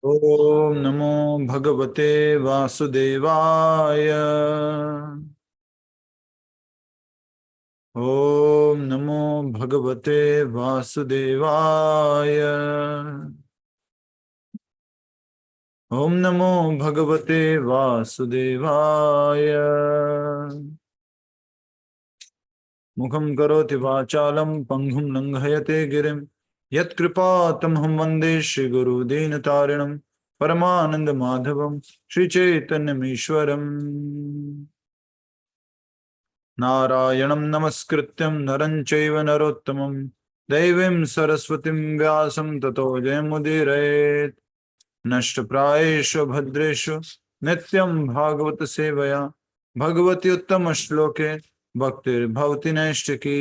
ओम नमो भगवते वासुदेवाय। ओम नमो भगवते वासुदेवाय। ओम नमो भगवते वासुदेवाय। मुखं करोति वाचालं पंगुं लंघयते गिरिं यत्कृपातमहं वन्दे श्रीगुरुदीनतारिणं परमानन्दमाधवं श्रीचैतन्यमीश्वरम्। नारायणं नमस्कृत्यं नरं चैव नरोत्तमं दैवीं सरस्वतीं व्यासं ततो जयमुदीरयेत्। नष्टप्रायेषु भद्रेषु नित्यं भागवत सेवया भगवति उत्तम श्लोके भक्तिर्भवति नैष्टिकी।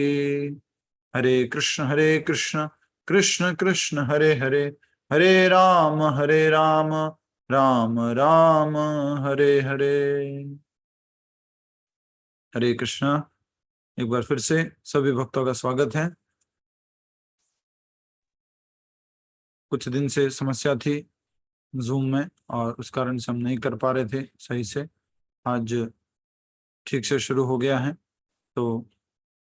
हरे कृष्ण कृष्ण कृष्ण हरे हरे, हरे राम राम राम हरे हरे। हरे कृष्णा। एक बार फिर से सभी भक्तों का स्वागत है। कुछ दिन से समस्या थी जूम में और उस कारण से हम नहीं कर पा रहे थे सही से। आज ठीक से शुरू हो गया है तो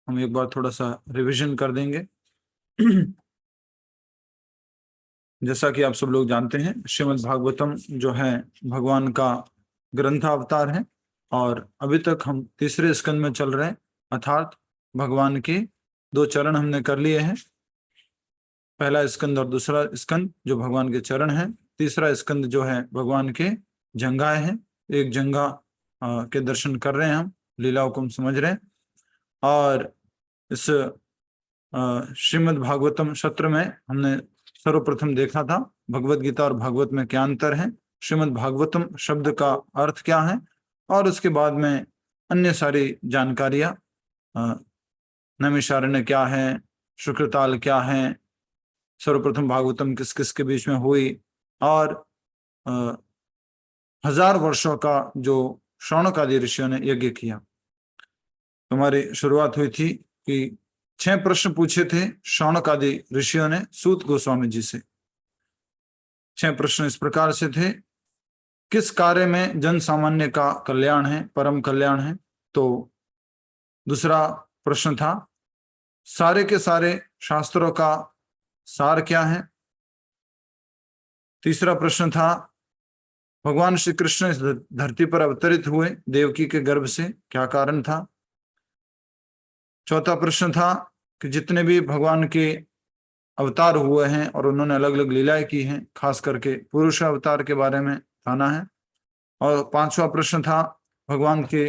हम एक बार थोड़ा सा रिवीजन कर देंगे। जैसा कि आप सब लोग जानते हैं, श्रीमद् भागवतम जो है भगवान का ग्रंथ अवतार है और अभी तक हम तीसरे स्कंद में चल रहे हैं, अर्थात भगवान के दो चरण हमने कर लिए हैं। पहला स्कंद और दूसरा स्कंद जो भगवान के चरण हैं। तीसरा स्कंद जो है भगवान के जंघाएं हैं। एक जंघा के दर्शन कर रहे हैं, हम लीलाओं को हम समझ रहे हैं। और इस श्रीमद् भागवतम सत्र में हमने सर्वप्रथम देखा था भगवत गीता और भागवत में क्या अंतर है, श्रीमद् भागवतम शब्द का अर्थ क्या है, और उसके बाद में अन्य सारी जानकारियां, नैमिषारण्य क्या है, शुक्रताल क्या है, सर्वप्रथम भागवतम किस किस के बीच में हुई, और 1000 वर्षों का जो शौनकादि ऋषियों ने यज्ञ किया। हमारी शुरुआत हुई थी कि 6 प्रश्न पूछे थे शौनकादि ऋषियों ने सूत गोस्वामी जी से। 6 प्रश्न इस प्रकार से थे, किस कार्य में जन सामान्य का कल्याण है, परम कल्याण है। तो दूसरा प्रश्न था, सारे के सारे शास्त्रों का सार क्या है। तीसरा प्रश्न था, भगवान श्री कृष्ण इस धरती पर अवतरित हुए देवकी के गर्भ से, क्या कारण था। चौथा प्रश्न था कि जितने भी भगवान के अवतार हुए हैं और उन्होंने अलग अलग लीलाएं की हैं, खास करके पुरुष अवतार के बारे में जाना है। और पांचवा प्रश्न था भगवान के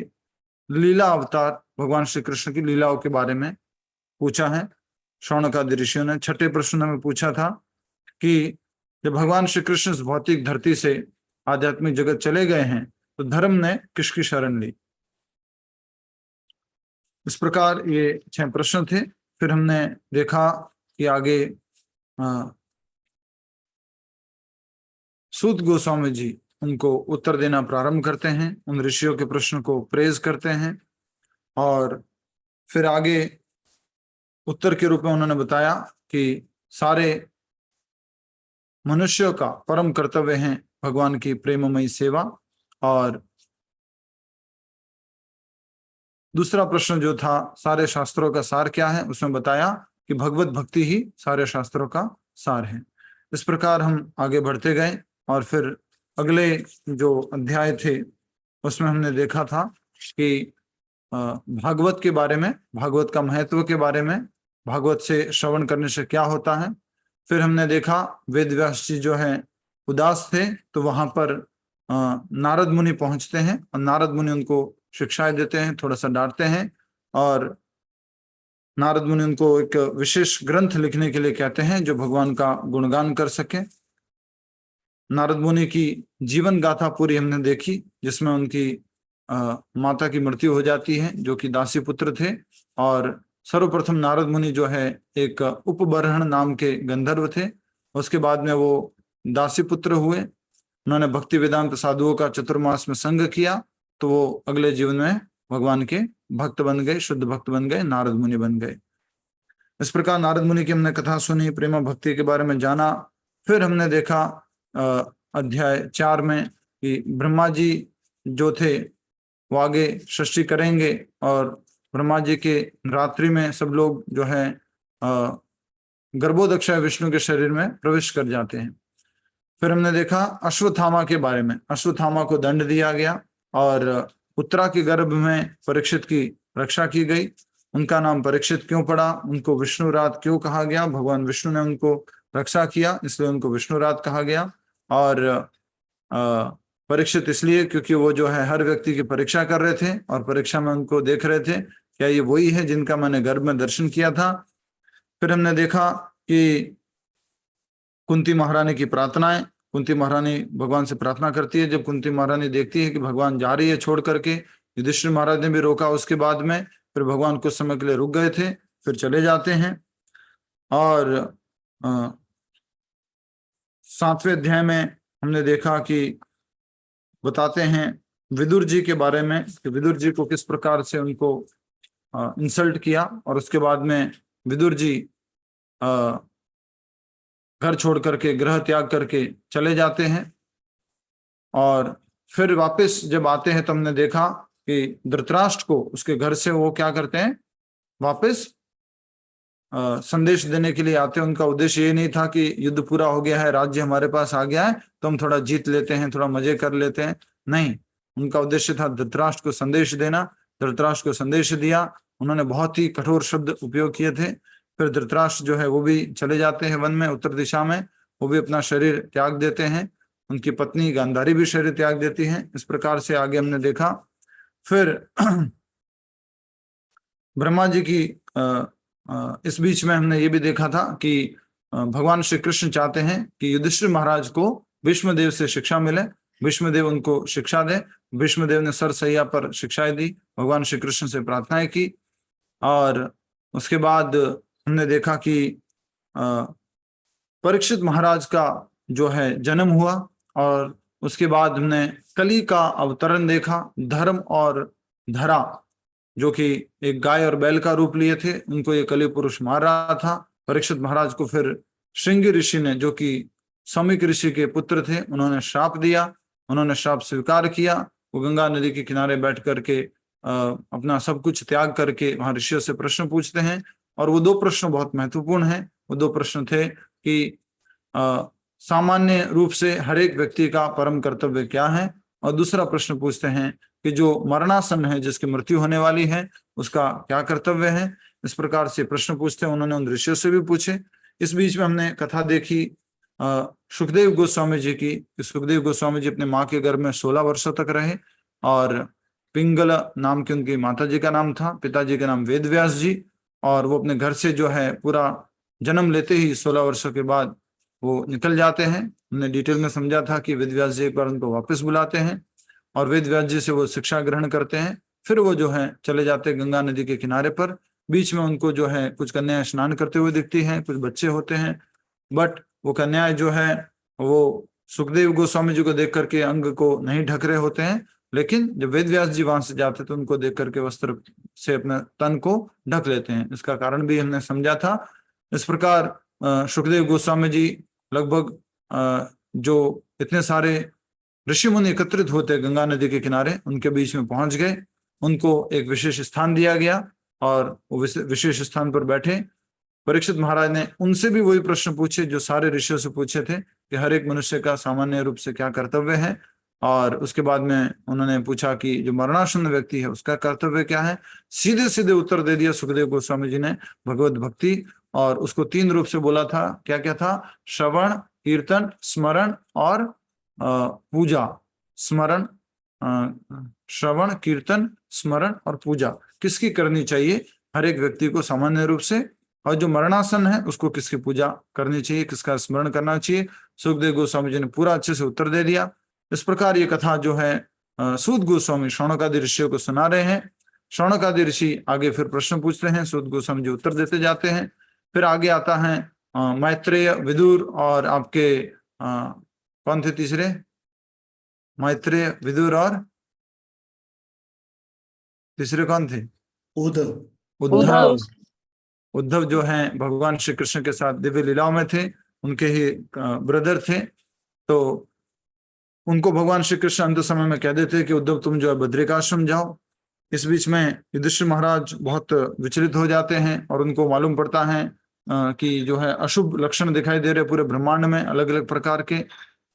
लीला अवतार, भगवान श्री कृष्ण की लीलाओं के बारे में पूछा है शौनकादि ऋषियों ने। छठे प्रश्न में पूछा था कि जब भगवान श्री कृष्ण इस भौतिक धरती से आध्यात्मिक जगत चले गए हैं तो धर्म ने किसकी शरण ली। इस प्रकार ये 6 प्रश्न थे। फिर हमने देखा कि आगे सूत गोस्वामी जी उनको उत्तर देना प्रारंभ करते हैं, उन ऋषियों के प्रश्न को प्रेज करते हैं, और फिर आगे उत्तर के रूप में उन्होंने बताया कि सारे मनुष्यों का परम कर्तव्य है भगवान की प्रेममयी सेवा। और दूसरा प्रश्न जो था, सारे शास्त्रों का सार क्या है, उसमें बताया कि भगवत भक्ति ही सारे शास्त्रों का सार है। इस प्रकार हम आगे बढ़ते गए और फिर अगले जो अध्याय थे उसमें हमने देखा था कि भागवत के बारे में, भागवत का महत्व के बारे में, भागवत से श्रवण करने से क्या होता है। फिर हमने देखा वेद व्यास जी जो है उदास थे तो वहां पर नारद मुनि पहुंचते हैं और नारद मुनि उनको शिक्षाएं देते हैं, थोड़ा सा डांटते हैं, और नारद मुनि उनको एक विशेष ग्रंथ लिखने के लिए कहते हैं जो भगवान का गुणगान कर सके। नारद मुनि की जीवन गाथा पूरी हमने देखी, जिसमें उनकी माता की मृत्यु हो जाती है जो कि दासी पुत्र थे, और सर्वप्रथम नारद मुनि जो है एक उपबर्हण नाम के गंधर्व थे, उसके बाद में वो दासी पुत्र हुए। उन्होंने भक्ति वेदांत साधुओं का चतुर्मास में संग किया तो वो अगले जीवन में भगवान के भक्त बन गए, शुद्ध भक्त बन गए, नारद मुनि बन गए। इस प्रकार नारद मुनि की हमने कथा सुनी, प्रेमा भक्ति के बारे में जाना। फिर हमने देखा अध्याय 4 में कि ब्रह्मा जी जो थे वो आगे सृष्टि करेंगे और ब्रह्मा जी के रात्रि में सब लोग जो है गर्भोदक्ष विष्णु के शरीर में प्रवेश कर जाते हैं। फिर हमने देखा अश्वत्थामा के बारे में। अश्वत्थामा को दंड दिया गया और उत्तरा के गर्भ में परीक्षित की रक्षा की गई। उनका नाम परीक्षित क्यों पड़ा, उनको विष्णुरात क्यों कहा गया, भगवान विष्णु ने उनको रक्षा किया इसलिए उनको विष्णुरात कहा गया। और परीक्षित इसलिए क्योंकि वो जो है हर व्यक्ति की परीक्षा कर रहे थे और परीक्षा में उनको देख रहे थे क्या ये वही है जिनका मैंने गर्भ में दर्शन किया था। फिर हमने देखा कि कुंती महारानी की प्रार्थनाएं। कुंती महारानी भगवान से प्रार्थना करती है। जब कुंती महारानी देखती है कि भगवान जा रही है छोड़ करके, युधिष्ठिर महाराज ने भी रोका उसके बाद में, फिर भगवान कुछ समय के लिए रुक गए थे, फिर चले जाते हैं। और 7वें अध्याय में हमने देखा कि बताते हैं विदुर जी के बारे में कि विदुर जी को किस प्रकार से उनको इंसल्ट किया और उसके बाद में विदुर जी घर छोड़ करके गृह त्याग करके चले जाते हैं। और फिर वापस जब आते हैं तो हमने देखा कि धृतराष्ट्र को उसके घर से वो क्या करते हैं, वापस संदेश देने के लिए आते हैं। उनका उद्देश्य ये नहीं था कि युद्ध पूरा हो गया है, राज्य हमारे पास आ गया है तो हम थोड़ा जीत लेते हैं, थोड़ा मजे कर लेते हैं, नहीं, उनका उद्देश्य था धृतराष्ट्र को संदेश देना। धृतराष्ट्र को संदेश दिया, उन्होंने बहुत ही कठोर शब्द उपयोग किए थे। फिर धृतराष्ट्र जो है वो भी चले जाते हैं वन में, उत्तर दिशा में, वो भी अपना शरीर त्याग देते हैं। उनकी पत्नी गांधारी भी शरीर त्याग देती है। इस प्रकार से आगे हमने देखा। फिर ब्रह्मा जी की इस बीच में हमने ये भी देखा था कि भगवान श्री कृष्ण चाहते हैं कि युधिष्ठिर महाराज को भीष्मदेव से शिक्षा मिले, भीष्मदेव उनको शिक्षा दे। भीष्मदेव ने सरसैया पर शिक्षाएं दी, भगवान श्री कृष्ण से प्रार्थनाएं की। और उसके बाद हमने देखा कि परीक्षित महाराज का जो है जन्म हुआ और उसके बाद हमने कली का अवतरण देखा। धर्म और धरा जो कि एक गाय और बैल का रूप लिए थे, उनको ये कली पुरुष मार रहा था। परीक्षित महाराज को फिर श्रृंगी ऋषि ने, जो कि सौमिक ऋषि के पुत्र थे, उन्होंने श्राप दिया। उन्होंने श्राप स्वीकार किया। वो गंगा नदी के किनारे बैठ करके अपना सब कुछ त्याग करके वहां ऋषियों से प्रश्न पूछते हैं। और वो 2 प्रश्न बहुत महत्वपूर्ण हैं। वो 2 प्रश्न थे कि सामान्य रूप से हर एक व्यक्ति का परम कर्तव्य क्या है, और दूसरा प्रश्न पूछते हैं कि जो मरणासन है, जिसकी मृत्यु होने वाली है, उसका क्या कर्तव्य है। इस प्रकार से प्रश्न पूछते हैं। उन्होंने उन ऋषियों से भी पूछे। इस बीच में हमने कथा देखी सुखदेव गोस्वामी जी की। सुखदेव गोस्वामी जी अपने माँ के गर्भ में 16 वर्षों तक रहे और पिंगल नाम की उनकी माता जी का नाम था, पिताजी का नाम वेद व्यास जी। और वो अपने घर से जो है पूरा जन्म लेते ही 16 वर्षों के बाद वो निकल जाते हैं। हमने डिटेल में समझा था कि वेद व्यास जी एक बार उनको वापस बुलाते हैं और वेद व्यास जी से वो शिक्षा ग्रहण करते हैं। फिर वो जो है चले जाते हैं गंगा नदी के किनारे पर। बीच में उनको जो है कुछ कन्याएं स्नान करते हुए दिखती हैं, कुछ बच्चे होते हैं, बट वो कन्याएं जो है वो सुखदेव गोस्वामी जी को देख करके अंग को नहीं ढक रहे होते हैं, लेकिन जब वेद व्यास जी वहां से जाते तो उनको देख करके वस्त्र से अपने तन को ढक लेते हैं। इसका कारण भी हमने समझा था। इस प्रकार सुखदेव गोस्वामी जी लगभग जो इतने सारे ऋषि मुनि एकत्रित होते गंगा नदी के किनारे, उनके बीच में पहुंच गए। उनको एक विशेष स्थान दिया गया और वो विशेष स्थान पर बैठे। परीक्षित महाराज ने उनसे भी वही प्रश्न पूछे जो सारे ऋषियों से पूछे थे कि हर एक मनुष्य का सामान्य रूप से क्या कर्तव्य है। और उसके बाद में उन्होंने पूछा कि जो मरणासन्न व्यक्ति है उसका कर्तव्य क्या है। सीधे सीधे उत्तर दे दिया सुखदेव गोस्वामी जी ने, भगवत भक्ति। और उसको 3 रूप से बोला था। क्या क्या था? श्रवण, कीर्तन, स्मरण और पूजा। स्मरण, श्रवण, कीर्तन, स्मरण और पूजा किसकी करनी चाहिए? हर एक व्यक्ति को सामान्य रूप से। और जो मरणासन है उसको किसकी पूजा करनी चाहिए, किसका स्मरण करना चाहिए। सुखदेव गोस्वामी जी ने पूरा अच्छे से उत्तर दे दिया। इस प्रकार ये कथा जो है सूत गोस्वामी शौनकादि ऋषियों को सुना रहे हैं। शौनकादि ऋषि आगे फिर प्रश्न पूछते हैं, सूत गोस्वामी जी उत्तर देते जाते हैं। फिर आगे आता है मैत्रेय, विदुर और आपके कौन थे तीसरे? मैत्रेय, विदुर और तीसरे कौन थे? उद्धव। उद्धव जो हैं भगवान श्री कृष्ण के साथ दिव्य लीलाओं में थे, उनके ही ब्रदर थे। तो उनको भगवान श्री कृष्ण अंत समय में कह देते कि उद्धव तुम जो है बद्रिकाश्रम जाओ। इस बीच में युधिष्ठिर महाराज बहुत विचलित हो जाते हैं और उनको मालूम पड़ता है कि जो है अशुभ लक्षण दिखाई दे रहे पूरे ब्रह्मांड में अलग अलग प्रकार के।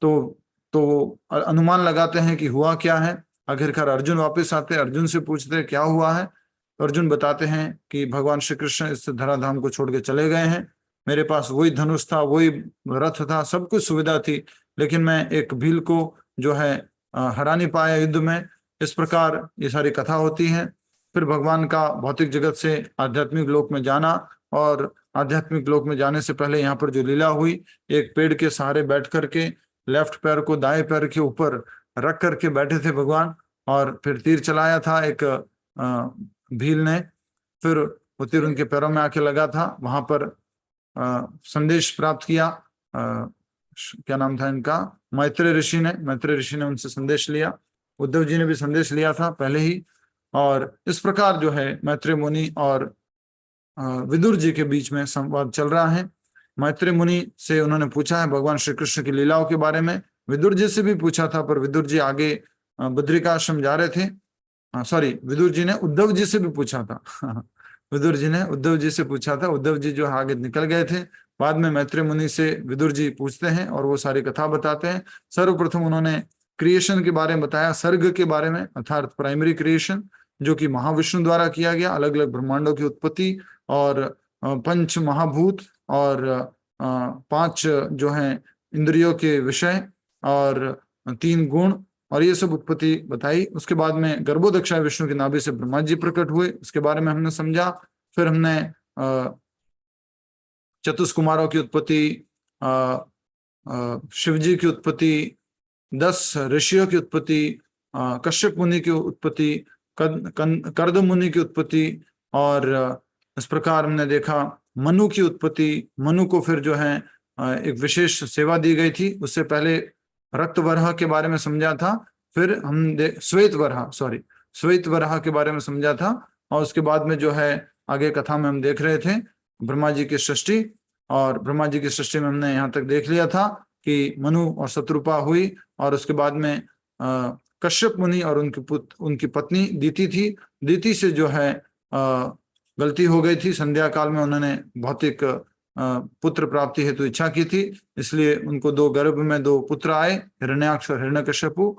तो अनुमान लगाते हैं कि हुआ क्या है। आखिरकार अर्जुन वापस आते, अर्जुन से पूछते क्या हुआ है। तो अर्जुन बताते हैं कि भगवान श्री कृष्ण इस धराधाम को छोड़ के चले गए हैं। मेरे पास वही धनुष था, वही रथ था, सब कुछ सुविधा थी, लेकिन मैं एक भील को जो है हरा नहीं पाया युद्ध में। इस प्रकार ये सारी कथा होती है। फिर भगवान का भौतिक जगत से आध्यात्मिक लोक में जाना, और आध्यात्मिक लोक में जाने से पहले यहाँ पर जो लीला हुई, एक पेड़ के सहारे बैठ करके लेफ्ट पैर को दाएं पैर के ऊपर रख करके बैठे थे भगवान, और फिर तीर चलाया था एक भील ने, फिर वो तीर उनके पैरों में आके लगा था। वहां पर संदेश प्राप्त किया, क्या नाम था इनका, मैत्रेय ऋषि ने उनसे संदेश लिया। उद्धव जी ने भी संदेश लिया था पहले ही। और इस प्रकार जो है मैत्रेय मुनि और विदुर जी के बीच में संवाद चल रहा है। मैत्रेय मुनि से उन्होंने पूछा है भगवान श्री कृष्ण की लीलाओं के बारे में। विदुर जी से भी पूछा था, पर विदुर जी आगे बद्रिकाश्रम जा रहे थे। सॉरी, विदुर जी ने उद्धव जी से भी पूछा था विदुर जी ने उद्धव जी से पूछा था, उद्धव जी जो आगे निकल गए थे। बाद में मैत्रेय मुनि से विदुर जी पूछते हैं और वो सारी कथा बताते हैं। सर्वप्रथम उन्होंने क्रिएशन के बारे में बताया, सर्ग के बारे में, अर्थात प्राइमरी क्रिएशन, जो कि महाविष्णु द्वारा किया गया, अलग अलग ब्रह्मांडों की उत्पत्ति, और पंच महाभूत, और 5 जो हैं इंद्रियों के विषय, और 3 गुण, और ये सब उत्पत्ति बताई। उसके बाद में गर्भोदक्षाय विष्णु की नाभि से ब्रह्मा जी प्रकट हुए, उसके बारे में हमने समझा। फिर हमने चतुष्कुमारों की उत्पत्ति, शिव जी की उत्पत्ति, 10 ऋषियों की उत्पत्ति, कश्यप मुनि की उत्पत्ति, कर्द मुनि की उत्पत्ति, और इस प्रकार हमने देखा मनु की उत्पत्ति। मनु को फिर जो है एक विशेष सेवा दी गई थी। उससे पहले रक्त वराह के बारे में समझा था, फिर हम श्वेत वराह के बारे में समझा था, और उसके बाद में जो है आगे कथा में हम देख रहे थे ब्रह्मा जी की सृष्टि। और ब्रह्मा जी की सृष्टि में हमने यहाँ तक देख लिया था कि मनु और शत्रुपा हुई, और उसके बाद में कश्यप मुनि और उनकी पत्नी दीति थी। दीति से जो है गलती हो गई थी, संध्या काल में उन्होंने भौतिक पुत्र प्राप्ति हेतु इच्छा की थी, इसलिए उनको 2 गर्भ में 2 पुत्र आए, हिरण्याक्ष और हिरण्यकश्यपु।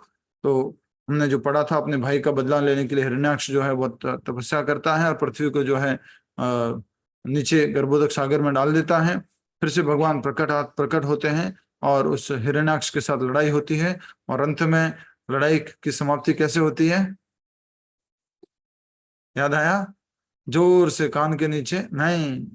तो हमने जो पढ़ा था, अपने भाई का बदला लेने के लिए हिरण्याक्ष जो है बहुत तपस्या करता है और पृथ्वी को जो है नीचे गर्भोदक सागर में डाल देता है। फिर से भगवान प्रकट होते हैं और उस हिरण्याक्ष के साथ लड़ाई होती है, और अंत में लड़ाई की समाप्ति कैसे होती है, याद आया? जोर से कान के नीचे नहीं,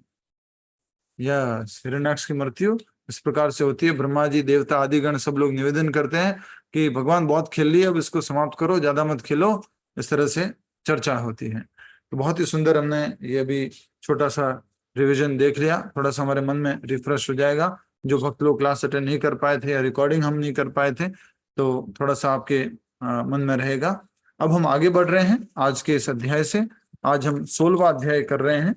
यस, हिरण्याक्ष की मृत्यु इस प्रकार से होती है। ब्रह्मा जी, देवता आदि गण सब लोग निवेदन करते हैं कि भगवान बहुत खेल लिए, अब इसको समाप्त करो, ज्यादा मत खेलो। इस तरह से चर्चा होती है। तो बहुत ही सुंदर हमने ये भी छोटा सा रिवीजन देख लिया, थोड़ा सा हमारे मन में रिफ्रेश हो जाएगा। जो भक्त लोग क्लास अटेंड नहीं कर पाए थे या रिकॉर्डिंग हम नहीं कर पाए थे, तो थोड़ा सा आपके मन में रहेगा। अब हम आगे बढ़ रहे हैं आज के इस अध्याय से। आज हम 16वां अध्याय कर रहे हैं।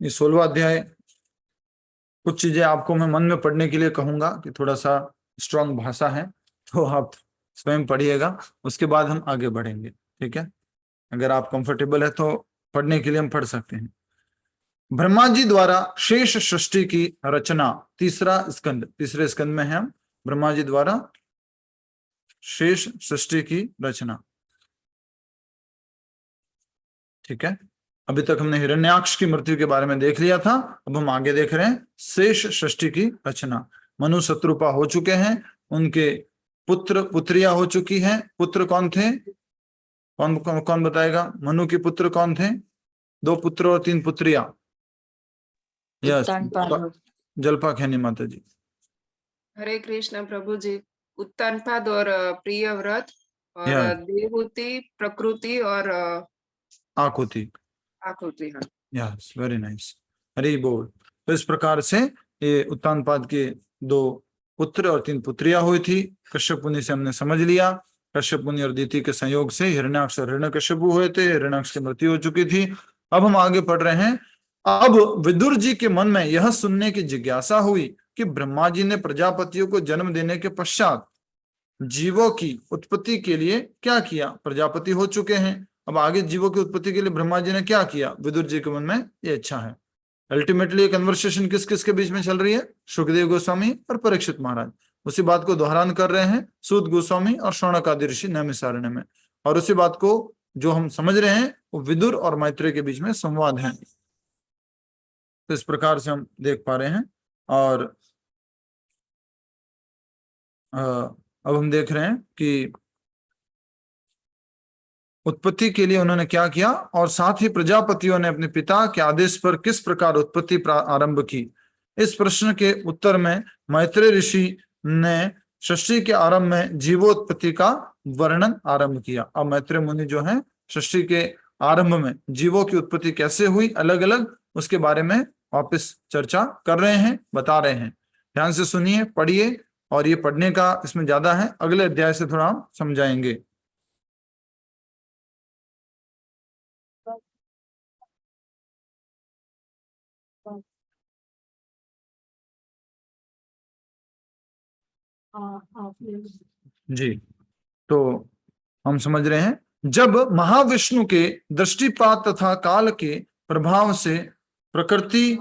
ये 16वां अध्याय, कुछ चीजें आपको मैं मन में पढ़ने के लिए कहूंगा कि थोड़ा सा स्ट्रांग भाषा है, तो आप स्वयं पढ़िएगा, उसके बाद हम आगे बढ़ेंगे, ठीक है? अगर आप कंफर्टेबल है तो पढ़ने के लिए हम पढ़ सकते हैं। ब्रह्मा जी द्वारा शेष सृष्टि की रचना, तीसरे स्कंद में है हम। ब्रह्मा जी द्वारा शेष सृष्टि की रचना, ठीक है? अभी तक हमने हिरण्याक्ष की मृत्यु के बारे में देख लिया था, अब हम आगे देख रहे हैं शेष सृष्टि की रचना। मनु शत्रुपा हो चुके हैं, उनके पुत्र पुत्रियां हो चुकी हैं। पुत्र कौन थे? कौन बताएगा? मनु के पुत्र कौन थे? 2 पुत्र और 3 पुत्रियां। यस, जलपा खैनी माता जी। हरे कृष्ण प्रभु जी। उत्तानपाद और प्रियव्रत और देवहूति, प्रकृति और Akuti. Yes, very nice, Hari बोल। तो इस प्रकार से ये उत्तानपाद के 2 पुत्र और 3 पुत्रियां हुई थी। कश्यप मुनि से हमने समझ लिया, कश्यप मुनि और दीति के संयोग से हिरण्याक्ष और हिरण्यकश्यपु हुए थे। हिरण्याक्ष की मृत्यु हो चुकी थी। अब हम आगे पढ़ रहे हैं। अब विदुर जी के मन में यह सुनने की जिज्ञासा हुई कि ब्रह्मा जी ने प्रजापतियों को जन्म देने के पश्चात जीवों की उत्पत्ति के लिए क्या किया। प्रजापति हो चुके हैं, अब आगे जीवों की उत्पत्ति के लिए ब्रह्मा जी ने क्या किया, विदुर जी के मन में ये इच्छा है। अल्टीमेटली ये कन्वर्सेशन किस किस के बीच में चल रही है, सुखदेव गोस्वामी और परीक्षित महाराज। उसी बात को दोहरान कर रहे हैं सूत गोस्वामी और शौनकादि ऋषि नैमिषारण्य में, और उसी बात को जो हम समझ रहे हैं वो विदुर और मैत्रेय के बीच में संवाद है। तो इस प्रकार से हम देख पा रहे हैं। और अब हम देख रहे हैं कि उत्पत्ति के लिए उन्होंने क्या किया, और साथ ही प्रजापतियों ने अपने पिता के आदेश पर किस प्रकार उत्पत्ति आरंभ की। इस प्रश्न के उत्तर में मैत्रेय ऋषि ने सृष्टि के आरंभ में जीवोत्पत्ति का वर्णन आरंभ किया। अब मैत्रेय मुनि जो है सृष्टि के आरंभ में जीवों की उत्पत्ति कैसे हुई अलग अलग, उसके बारे में वापस चर्चा कर रहे हैं, बता रहे हैं। ध्यान से सुनिए, पढ़िए, और ये पढ़ने का इसमें ज्यादा है, अगले अध्याय से थोड़ा हम समझाएंगे। जी, तो हम समझ रहे हैं, जब महाविष्णु के दृष्टिपात तथा काल के प्रभाव से प्रकृति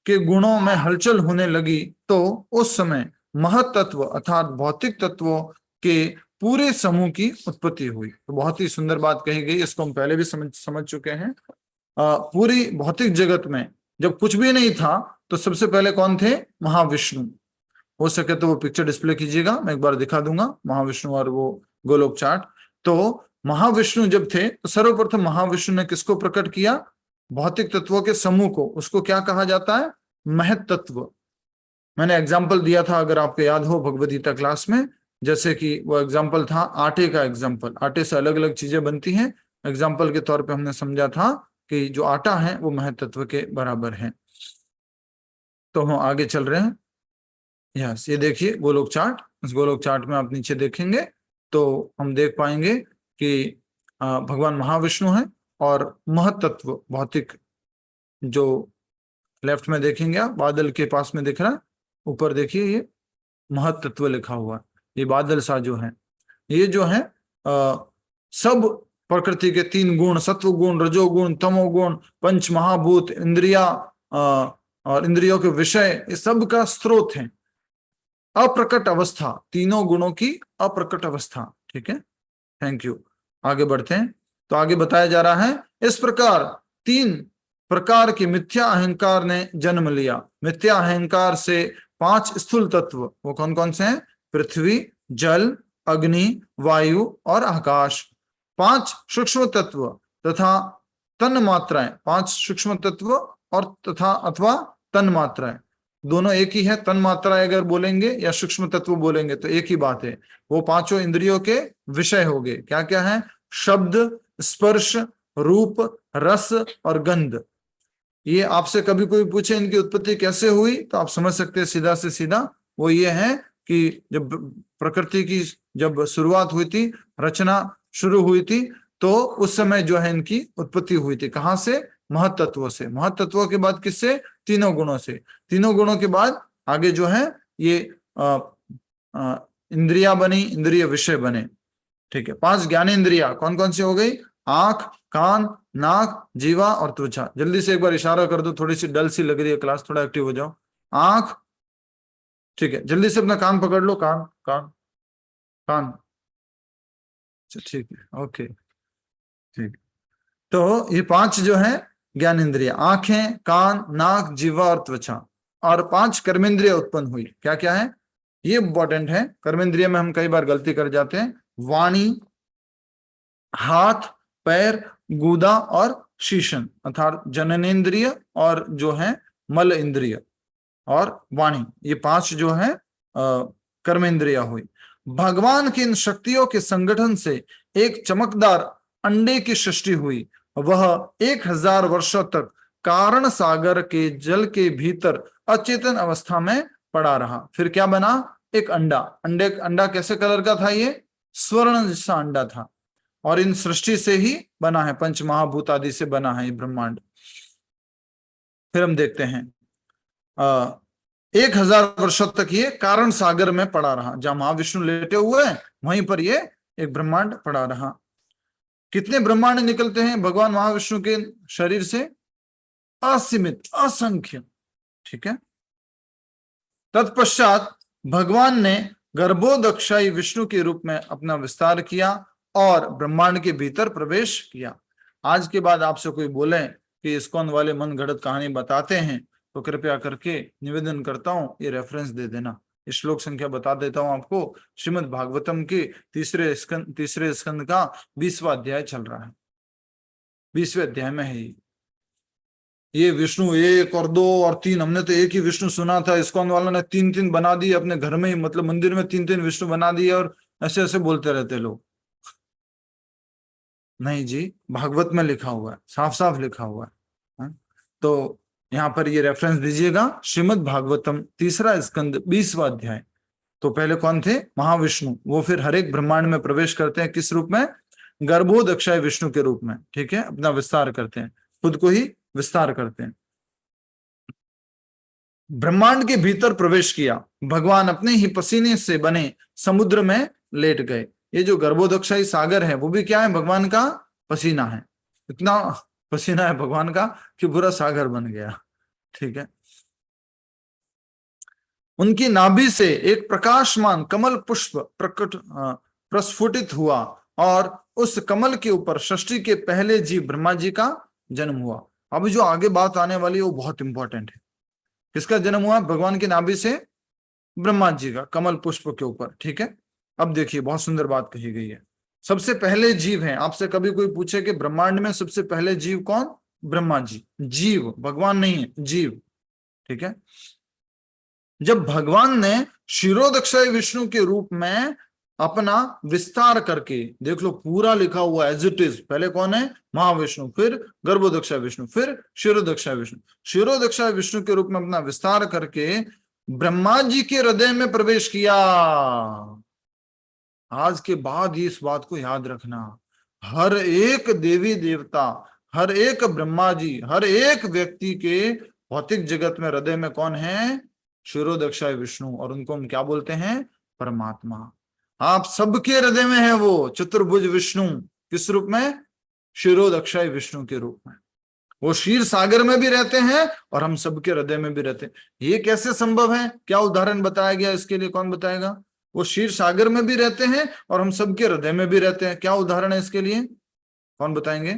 के गुणों में हलचल होने लगी, तो उस समय महत तत्व अर्थात भौतिक तत्वों के पूरे समूह की उत्पत्ति हुई। तो बहुत ही सुंदर बात कही गई, इसको हम पहले भी समझ चुके हैं। पूरी भौतिक जगत में जब कुछ भी नहीं था तो सबसे पहले कौन थे, महाविष्णु। हो सके तो वो पिक्चर डिस्प्ले कीजिएगा, मैं एक बार दिखा दूंगा महाविष्णु और वो गोलोक चार्ट। तो महाविष्णु जब थे तो सर्वप्रथम महाविष्णु ने किसको प्रकट किया, भौतिक तत्वों के समूह को। उसको क्या कहा जाता है, महत तत्व। मैंने एग्जाम्पल दिया था, अगर आपको याद हो भगवद गीता क्लास में, जैसे कि वो एग्जाम्पल था आटे का एग्जाम्पल। आटे से अलग अलग चीजें बनती हैं, एग्जाम्पल के तौर पे हमने समझा था कि जो आटा है वो महत तत्व के बराबर है। तो हम आगे चल रहे हैं। यस, ये देखिए गोलोक चार्ट। इस गोलोक चार्ट में आप नीचे देखेंगे तो हम देख पाएंगे कि भगवान महाविष्णु है, और महतत्व भौतिक जो लेफ्ट में देखेंगे आप बादल के पास में दिख रहा है, ऊपर देखिए ये महतत्व लिखा हुआ है। ये बादल सा जो है, ये जो है सब प्रकृति के तीन गुण, सत्व गुण, रजोगुण, तमोगुण, पंच महाभूत, इंद्रिया और इंद्रियों के विषय, ये सब का स्रोत है। अप्रकट अवस्था, तीनों गुणों की अप्रकट अवस्था। ठीक है, थैंक यू। आगे बढ़ते हैं। तो आगे बताया जा रहा है, इस प्रकार तीन प्रकार के मिथ्या अहंकार ने जन्म लिया। मिथ्या अहंकार से पांच स्थूल तत्व, वो कौन कौन से हैं, पृथ्वी, जल, अग्नि, वायु और आकाश। पांच सूक्ष्म तत्व तथा तन मात्राएं, पांच सूक्ष्म तत्व और तथा अथवा तन मात्राएं, दोनों एक ही है। तन मात्रा अगर बोलेंगे या सूक्ष्म तत्व बोलेंगे तो एक ही बात है। वो पांचों इंद्रियों के विषय हो गए। क्या क्या है, शब्द, स्पर्श, रूप, रस और गंध। ये आपसे कभी कोई पूछे इनकी उत्पत्ति कैसे हुई, तो आप समझ सकते हैं सीधा से सीधा, वो ये है कि जब प्रकृति की जब शुरुआत हुई थी, रचना शुरू हुई थी, तो उस समय जो है इनकी उत्पत्ति हुई थी। कहाँ से, महतत्वों से। महतत्वों के बाद किससे, तीनों गुणों से। तीनों गुणों के बाद आगे जो है ये इंद्रिया बनी, इंद्रिय विषय बने। ठीक है, पांच ज्ञानेंद्रिया कौन कौन सी हो गई, आंख, कान, नाक, जीवा और त्वचा। जल्दी से एक बार इशारा कर दो, थोड़ी सी डल सी लग रही है क्लास, थोड़ा एक्टिव हो जाओ। आंख, ठीक है, जल्दी से अपना कान पकड़ लो, कान कान कान, ठीक है, ओके, ठीक। तो ये पांच जो है ज्ञान इंद्रिया, आंखें, कान, नाक, जीवा और त्वचा। और पांच कर्मेंद्रिय उत्पन्न हुई। क्या क्या है, ये इंपॉर्टेंट है। कर्मेंद्रिय में हम कई बार गलती कर जाते हैं। वाणी, हाथ, पैर, गूदा और शीशन, अर्थात जननेन्द्रिय और जो है मल इंद्रिय और वाणी, ये पांच जो है कर्मेंद्रिया हुई। भगवान की इन शक्तियों के संगठन से एक चमकदार अंडे की सृष्टि हुई। वह 1000 वर्षों तक कारण सागर के जल के भीतर अचेतन अवस्था में पड़ा रहा। फिर क्या बना, एक अंडा। अंडा कैसे कलर का था, ये स्वर्ण जैसा अंडा था। और इन सृष्टि से ही बना है, पंच महाभूत आदि से बना है ये ब्रह्मांड। फिर हम देखते हैं 1000 वर्षों तक ये कारण सागर में पड़ा रहा। जहां महाविष्णु लेटे हुए हैं वहीं पर ये एक ब्रह्मांड पड़ा रहा। कितने ब्रह्मांड निकलते हैं भगवान महाविष्णु के शरीर से? असीमित, असंख्य। ठीक है। तत्पश्चात भगवान ने गर्भोदक्षाई विष्णु के रूप में अपना विस्तार किया और ब्रह्मांड के भीतर प्रवेश किया। आज के बाद आपसे कोई बोले कि इस्कॉन वाले मन गढ़ंत कहानी बताते हैं तो कृपया करके निवेदन करता हूं ये रेफरेंस दे देना। इस श्लोक संख्या बता देता हूं आपको, श्रीमद् भागवतम के तीसरे स्कंद का 20वां अध्याय चल रहा है। 20वें अध्याय में है ये विष्णु 1 और 2 और 3। हमने तो एक ही विष्णु सुना था, इस्कॉन वालों ने 3-3 बना दिए अपने घर में ही, मतलब मंदिर में 3-3 विष्णु बना दिए और ऐसे ऐसे बोलते रहते लोग। नहीं जी, भागवत में लिखा हुआ है, साफ साफ लिखा हुआ है। तो यहाँ पर ये रेफरेंस दीजिएगा, श्रीमद् भागवतम तीसरा स्कंद 20वां अध्याय। तो पहले कौन थे? महाविष्णु। वो फिर हर एक ब्रह्मांड में प्रवेश करते हैं, किस रूप में? गर्भोदक्षाय विष्णु के रूप में। ठीक है, अपना विस्तार करते हैं, खुद को ही विस्तार करते हैं। ब्रह्मांड के भीतर प्रवेश किया, भगवान अपने ही पसीने से बने समुद्र में लेट गए। ये जो गर्भोदक्षाई सागर है वो भी क्या है? भगवान का पसीना है। इतना पसीना है भगवान का कि पूरा सागर बन गया। ठीक है। उनकी नाभि से एक प्रकाशमान कमल पुष्प प्रस्फुटित हुआ और उस कमल के ऊपर सृष्टि के पहले जीव ब्रह्मा जी का जन्म हुआ। अब जो आगे बात आने वाली है वो बहुत इंपॉर्टेंट है। किसका जन्म हुआ? भगवान की नाभि से ब्रह्मा जी का, कमल पुष्प के ऊपर। ठीक है। अब देखिए बहुत सुंदर बात कही गई है। सबसे पहले जीव हैं। आपसे कभी कोई पूछे कि ब्रह्मांड में सबसे पहले जीव कौन? ब्रह्मा जी। जीव, भगवान नहीं है, जीव। ठीक है। जब भगवान ने क्षीरोदक्षय विष्णु के रूप में अपना विस्तार करके, देख लो पूरा लिखा हुआ एज इट इज। पहले कौन है? महाविष्णु, फिर गर्भोदक्षय विष्णु, फिर क्षीरोदक्षय विष्णु। क्षीरोदक्षय विष्णु के रूप में अपना विस्तार करके ब्रह्मा जी के हृदय में प्रवेश किया। आज के बाद इस बात को याद रखना, हर एक देवी देवता, हर एक ब्रह्मा जी, हर एक व्यक्ति के भौतिक जगत में हृदय में कौन है? क्षीरोदक्षाय विष्णु। और उनको हम क्या बोलते हैं? परमात्मा। आप सबके हृदय में है वो चतुर्भुज विष्णु। किस रूप में? क्षीरोदक्षाय विष्णु के रूप में। वो क्षीर सागर में भी रहते हैं और हम सबके हृदय में भी रहते हैं। ये कैसे संभव है? क्या उदाहरण बताया गया इसके लिए? कौन बताएगा? वो क्षीर सागर में भी रहते हैं और हम सबके हृदय में भी रहते हैं। क्या उदाहरण है इसके लिए? कौन बताएंगे?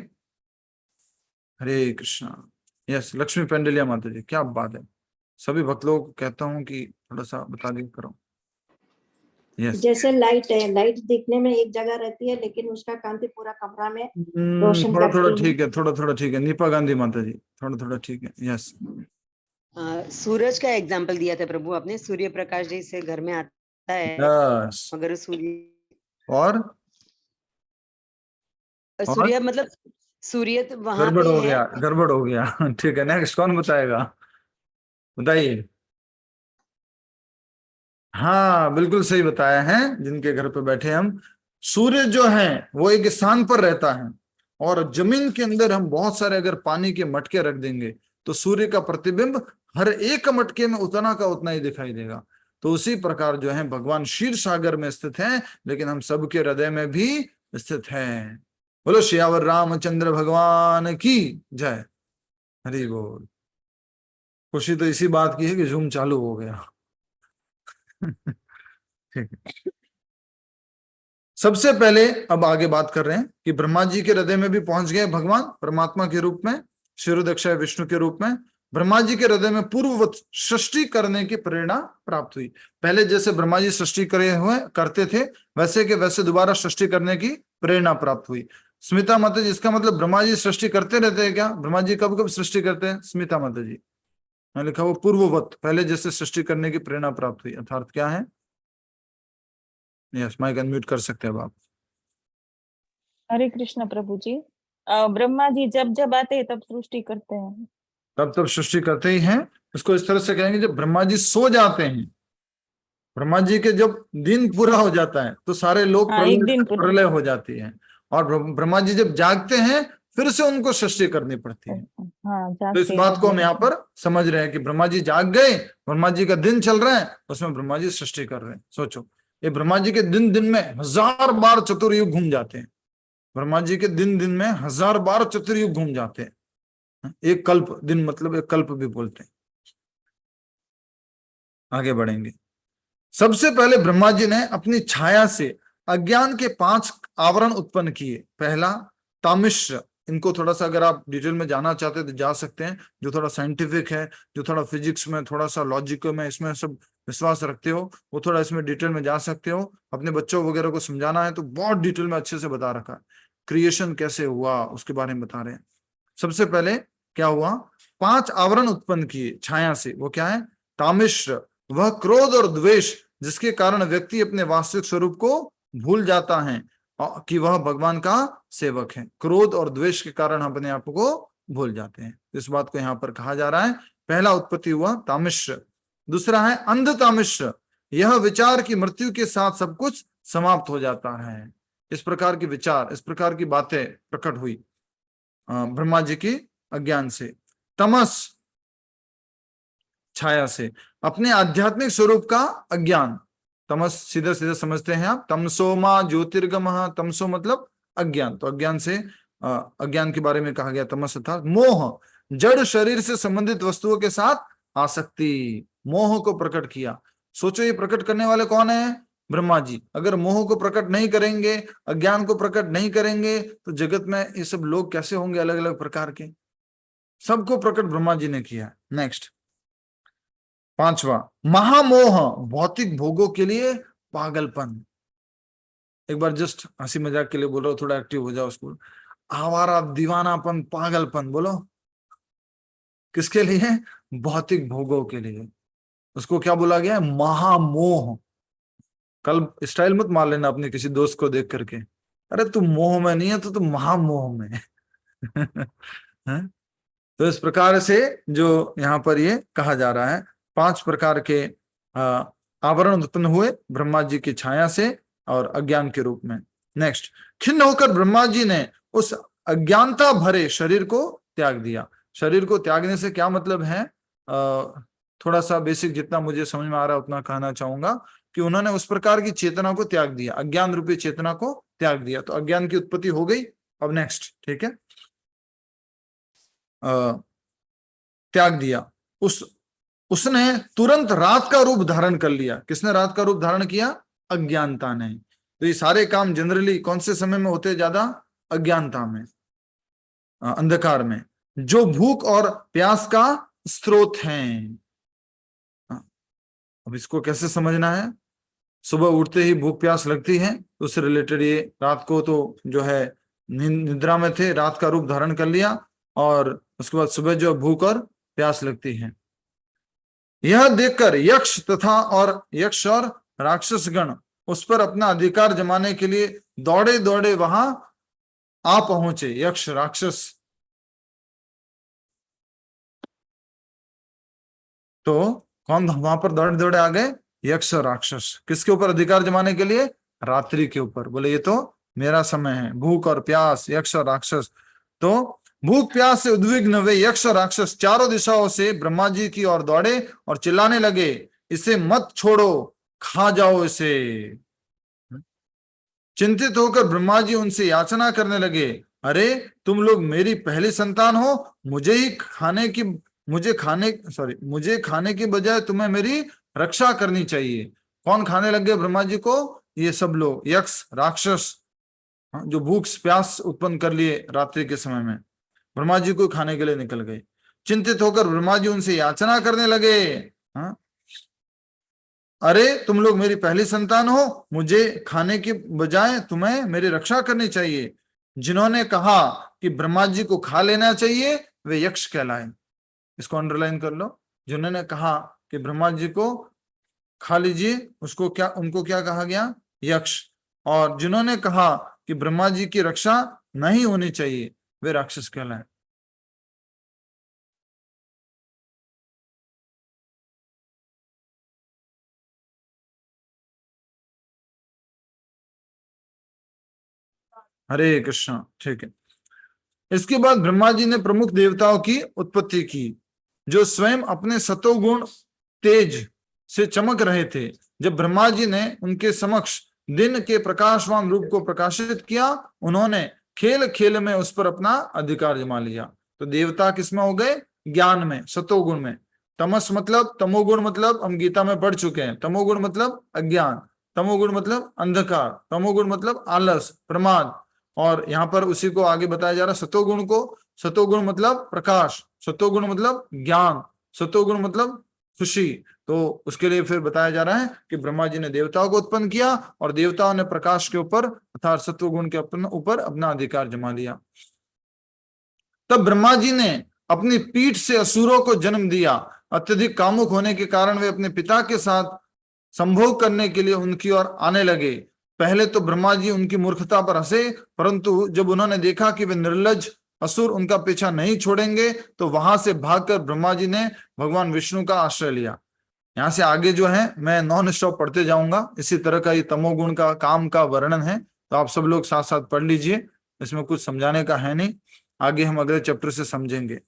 हरे कृष्णा। यस, लक्ष्मी पेंडलिया माता जी, क्या बात है। सभी भक्त लोगों को कहता हूं कि थोड़ा सा बता दिया करो। यस। जैसे लाइट है, लाइट दिखने में एक जगह रहती है लेकिन उसका कांति पूरा कमरा में रोशन थोड़ा थोड़ा करती है। ठीक है, थोड़ा थोड़ा ठीक है। नीपा गांधी माता जी, थोड़ा थोड़ा ठीक है। यस। सूरज का एग्जाम्पल दिया था प्रभु आपने, सूर्य प्रकाश जैसे घर में आता है, यस। मगर सूर्य और सूर्य मतलब सूर्य तो वहां गड़बड़ पे हो है। गया, गड़बड़ हो गया। ठीक है, नेक्स्ट कौन बताएगा? बताइए। हाँ, बिल्कुल सही बताया है। जिनके घर पे बैठे हम, सूर्य जो है वो एक स्थान पर रहता है और जमीन के अंदर हम बहुत सारे अगर पानी के मटके रख देंगे तो सूर्य का प्रतिबिंब हर एक मटके में उतना का उतना ही दिखाई देगा। तो उसी प्रकार जो है भगवान क्षीर सागर में स्थित है, लेकिन हम सबके हृदय में भी स्थित है। बोलो श्यावर रामचंद्र भगवान की जय। हरि बोल। खुशी तो इसी बात की है कि जूम चालू हो गया। ठीक है। सबसे पहले अब आगे बात कर रहे हैं कि ब्रह्मा जी के हृदय में भी पहुंच गए भगवान परमात्मा के रूप में, क्षीरोदक्षाय विष्णु के रूप में। ब्रह्मा जी के हृदय में पूर्ववत सृष्टि करने की प्रेरणा प्राप्त हुई। पहले जैसे ब्रह्मा जी सृष्टि करते थे वैसे के वैसे दोबारा सृष्टि करने की प्रेरणा प्राप्त हुई। स्मिता माता जी, इसका मतलब ब्रह्मा जी सृष्टि करते रहते हैं क्या? ब्रह्मा जी कब कब सृष्टि करते हैं? स्मिता माता जी, मैंने लिखा वो पूर्ववत, पहले जैसे सृष्टि करने की प्रेरणा प्राप्त हुई, अर्थात क्या है? यस, माइक अनम्यूट कर सकते हैं अब आप। हरे कृष्ण प्रभु जी। ब्रह्मा जी जब जब आते हैं तब सृष्टि करते हैं, तब तब सृष्टि करते ही हैं। इसको इस तरह से कहेंगे, जब ब्रह्मा जी सो जाते हैं, ब्रह्मा जी के जब दिन पूरा हो जाता है तो सारे लोग हाँ, एक दिन पूरा। प्रलय हो जाती है। और ब्रह्मा जी जब जागते हैं फिर से उनको सृष्टि करनी पड़ती है। हाँ, तो इस बात को हम यहाँ पर समझ रहे हैं कि ब्रह्मा जी जाग गए, ब्रह्मा जी का दिन चल रहा है, उसमें ब्रह्मा जी सृष्टि कर रहे हैं। सोचो, ये ब्रह्मा जी के दिन दिन में 1000 बार चतुर्युग घूम जाते हैं। ब्रह्मा जी के दिन दिन में 1000 बार चतुर्युग घूम जाते हैं। एक कल्प, दिन मतलब एक कल्प भी बोलते हैं। आगे बढ़ेंगे। सबसे पहले ब्रह्मा जी ने अपनी छाया से अज्ञान के 5 आवरण उत्पन्न किए। पहला तामिश्र, इनको थोड़ा सा अगर आप डिटेल में जाना चाहते हैं तो जा सकते हैं, जो थोड़ा साइंटिफिक है, जो थोड़ा फिजिक्स में, थोड़ा सा लॉजिक में, इसमें सब विश्वास रखते हो, वो थोड़ा इसमें डिटेल में जा सकते हो। अपने बच्चों वगैरह को समझाना है तो बहुत डिटेल में अच्छे से बता रखा है। क्रिएशन कैसे हुआ उसके बारे में बता रहे हैं। सबसे पहले क्या हुआ, 5 आवरण उत्पन्न किए छाया से। वो क्या है? तामिश्र, वह क्रोध और द्वेष जिसके कारण व्यक्ति अपने वास्तविक स्वरूप को भूल जाता है कि वह भगवान का सेवक है। क्रोध और द्वेष के कारण अपने आप को भूल जाते हैं। इस बात को यहाँ पर कहा जा रहा है। पहला उत्पत्ति हुआ तामिश्र। दूसरा है अंध तामिश्र, यह विचार की मृत्यु के साथ सब कुछ समाप्त हो जाता है। इस प्रकार के विचार, इस प्रकार की बातें प्रकट हुई ब्रह्मा जी की अज्ञान से। तमस, छाया से अपने आध्यात्मिक स्वरूप का अज्ञान। तमस सीधे सीधे समझते हैं आप, तमसोमा ज्योतिर्गमः, तमसो मतलब अज्ञान, तो अज्ञान से अज्ञान के बारे में कहा गया तमस अर्थात मोह, जड़ शरीर से संबंधित वस्तुओं के साथ आसक्ति, मोह को प्रकट किया। सोचो ये प्रकट करने वाले कौन है? ब्रह्मा जी। अगर मोह को प्रकट नहीं करेंगे, अज्ञान को प्रकट नहीं करेंगे, तो जगत में ये सब लोग कैसे होंगे अलग अलग प्रकार के? सबको प्रकट ब्रह्मा जी ने किया। नेक्स्ट, 5वां महामोह, भौतिक भोगों के लिए पागलपन। एक बार जस्ट हंसी मजाक के लिए बोल रहा हूं, थोड़ा एक्टिव हो जाओ उसको। आवारा, दीवानापन, पागलपन। बोलो किसके लिए? भौतिक भोगों के लिए। उसको क्या बोला गया है? महामोह। कल स्टाइल मत मार लेना अपने किसी दोस्त को देख करके, अरे तू मोह में नहीं है तो तू महामोह में है। हैं? तो इस प्रकार से जो यहाँ पर ये कहा जा रहा है, 5 प्रकार के आवरण उत्पन्न हुए ब्रह्मा जी की छाया से और अज्ञान के रूप में। नेक्स्ट, खिन्न होकर ब्रह्मा जी ने उस अज्ञानता भरे शरीर को त्याग दिया। शरीर को त्यागने से क्या मतलब है? थोड़ा सा बेसिक जितना मुझे समझ में आ रहा है उतना कहना चाहूंगा कि उन्होंने उस प्रकार की चेतना को त्याग दिया, अज्ञान रूपी चेतना को त्याग दिया। तो अज्ञान की उत्पत्ति हो गई। अब नेक्स्ट, ठीक है, त्याग दिया। उसने तुरंत रात का रूप धारण कर लिया। किसने रात का रूप धारण किया? अज्ञानता ने। तो ये सारे काम जनरली कौन से समय में होते? ज्यादा अज्ञानता में, अंधकार में, जो भूख और प्यास का स्रोत हैं। अब इसको कैसे समझना है? सुबह उठते ही भूख प्यास लगती है, उससे रिलेटेड ये रात को तो जो है निद्रा में थे, रात का रूप धारण कर लिया, और उसके बाद सुबह जो भूख और प्यास लगती है। यह देखकर यक्ष और राक्षस गण उस पर अपना अधिकार जमाने के लिए दौड़े दौड़े वहां आ पहुंचे। यक्ष राक्षस तो कौन वहां पर दौड़े दौड़े आ गए? यक्ष और राक्षस। किसके ऊपर अधिकार जमाने के लिए? रात्रि के ऊपर। बोले ये तो मेरा समय है। भूख और प्यास, यक्ष और राक्षस। तो भूख प्यास से उद्विग्न वे यक्ष और राक्षस चारों दिशाओं से ब्रह्मा जी की ओर दौड़े और चिल्लाने लगे, इसे मत छोड़ो, खा जाओ इसे। चिंतित होकर ब्रह्मा जी उनसे याचना करने लगे, अरे तुम लोग मेरी पहली संतान हो, मुझे खाने की बजाय तुम्हें मेरी रक्षा करनी चाहिए। कौन खाने लग गए ब्रह्मा जी को? ये सब लोग, यक्ष राक्षस, जो भूख प्यास उत्पन्न कर लिए रात्रि के समय में, ब्रह्मा जी को खाने के लिए निकल गए। चिंतित होकर ब्रह्मा जी उनसे याचना करने लगे, हाँ, अरे तुम लोग मेरी पहली संतान हो, मुझे खाने की बजाय तुम्हें मेरी रक्षा करनी चाहिए। जिन्होंने कहा कि ब्रह्मा जी को खा लेना चाहिए वे यक्ष कहलाए। इसको अंडरलाइन कर लो। जिन्होंने कहा कि ब्रह्मा जी को खा लीजिए, उनको क्या कहा गया? यक्ष। और जिन्होंने कहा कि ब्रह्मा जी की रक्षा नहीं होनी चाहिए वे राक्षस कहलाए। हरे कृष्णा। ठीक है, इसके बाद ब्रह्मा जी ने प्रमुख देवताओं की उत्पत्ति की, जो स्वयं अपने सतोगुण तेज से चमक रहे थे। जब ब्रह्मा जी ने उनके समक्ष दिन के प्रकाशवान रूप को प्रकाशित किया, उन्होंने खेल खेल में उस पर अपना अधिकार जमा लिया। तो देवता किसमें हो गए? ज्ञान में, सतोगुण में। तमस मतलब, तमोगुण मतलब हम गीता में पढ़ चुके हैं, तमोगुण मतलब अज्ञान, तमोगुण मतलब अंधकार, तमोगुण मतलब आलस, प्रमाद। और यहाँ पर उसी को आगे बताया जा रहा है सतोगुण को। सतोगुण मतलब प्रकाश, सतोगुण मतलब ज्ञान, सतोगुण मतलब खुशी। तो उसके लिए फिर बताया जा रहा है कि ब्रह्मा जी ने देवताओं को उत्पन्न किया और देवताओं ने प्रकाश के ऊपर अर्थात सत्वगुण के ऊपर अपना अधिकार जमा लिया। तब ब्रह्मा जी ने अपनी पीठ से असुरों को जन्म दिया। अत्यधिक कामुक होने के कारण वे अपने पिता के साथ संभोग करने के लिए उनकी ओर आने लगे। पहले तो ब्रह्मा जी उनकी मूर्खता पर हंसे, परंतु जब उन्होंने देखा कि वे निर्लज असुर उनका पीछा नहीं छोड़ेंगे, तो वहां से भागकर ब्रह्मा जी ने भगवान विष्णु का आश्रय लिया। यहाँ से आगे जो है मैं नॉन स्टॉप पढ़ते जाऊंगा, इसी तरह का ये तमोगुण का काम का वर्णन है, तो आप सब लोग साथ साथ पढ़ लीजिए, इसमें कुछ समझाने का है नहीं, आगे हम अगले चैप्टर से समझेंगे।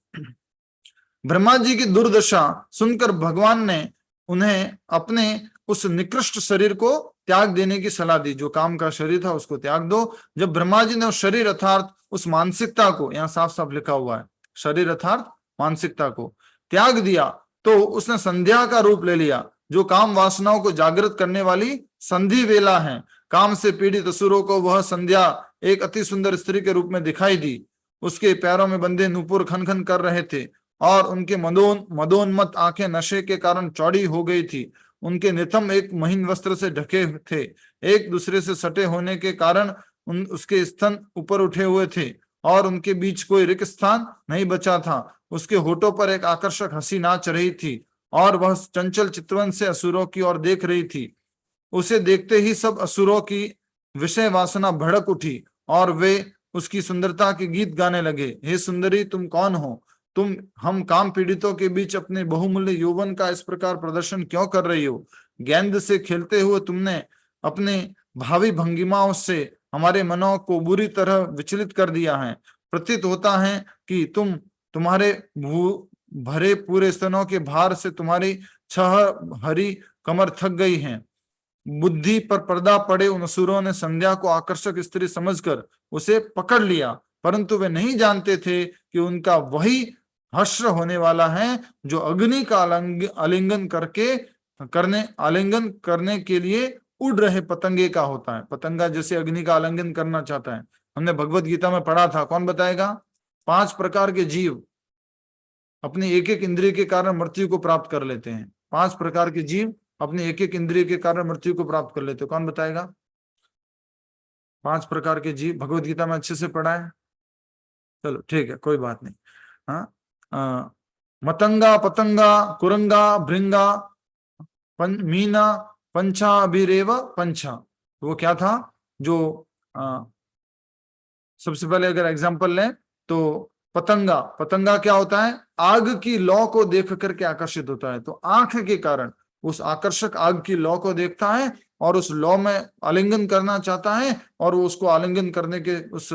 ब्रह्मा जी की दुर्दशा सुनकर भगवान ने उन्हें अपने उस निकृष्ट शरीर को त्याग देने की सलाह दी। जो काम का शरीर था उसको त्याग दो। जब ब्रह्मा जी ने उस शरीर अर्थात उस मानसिकता को, यहाँ साफ साफ लिखा हुआ है शरीर अर्थात मानसिकता को त्याग दिया, तो उसने संध्या का रूप ले लिया, जो काम वासनाओं को जागृत करने वाली संधि वेला है। काम से पीड़ित असुरों को वह संध्या एक अति सुंदर स्त्री के रूप में दिखाई दी। उसके पैरों में बंधे नूपुर खन खन कर रहे थे और उनके मदोन्मत आंखें नशे के कारण चौड़ी हो गई थी। उनके नितंब एक महीन वस्त्र से ढके थे, एक दूसरे से सटे होने के कारण उसके स्तन ऊपर उठे हुए थे और उनके बीच कोई रिक्त स्थान नहीं बचा था। उसके होठों पर एक आकर्षक हंसी नाच रही थी और वह चंचल चितवन से असुरों की ओर देख रही थी। उसे देखते ही सब असुरों की विषय वासना भड़क उठी और वे उसकी सुंदरता के गीत गाने लगे। हे सुंदरी, तुम कौन हो? तुम हम काम पीड़ितों के बीच अपने बहुमूल्य यौवन का इस प्रकार प्रदर्शन क्यों कर रही हो? गेंद से खेलते हुए तुमने अपने भावी भंगिमाओं से हमारे मनों को बुरी तरह विचलित कर दिया है। प्रतीत होता है कि तुम्हारे भरे पूरे स्तनों के भार से तुम्हारी छह हरी कमर थक गई है। बुद्धि पर पर्दा पड़े उन असुरों ने संध्या को आकर्षक स्त्री समझकर उसे पकड़ लिया, परंतु वे नहीं जानते थे कि उनका वही हश्र होने वाला है जो अग्नि का आलिंगन करने के लिए उड़ रहे पतंगे का होता है। पतंगा जैसे अग्नि का आलिंगन करना चाहता है। हमने भगवत गीता में पढ़ा था, कौन बताएगा? 5 प्रकार के जीव अपनी एक एक इंद्रिय के कारण मृत्यु को प्राप्त कर लेते हैं। 5 प्रकार के जीव अपने एक एक इंद्रिय के कारण मृत्यु को प्राप्त कर लेते हैं। कौन बताएगा? 5 प्रकार के जीव भगवत गीता में अच्छे से पढ़ा है? चलो ठीक है, कोई बात नहीं। हाँ, मतंगा, पतंगा, कुरंगा, भृंगा, मीना, पंचा अभिरेव पंचा। तो वो क्या था? जो सबसे पहले अगर एग्जांपल लें तो पतंगा क्या होता है? आग की लौ को देख करके आकर्षित होता है। तो आंख के कारण उस आकर्षक आग की लौ को देखता है और उस लौ में आलिंगन करना चाहता है और वो उसको आलिंगन करने के उस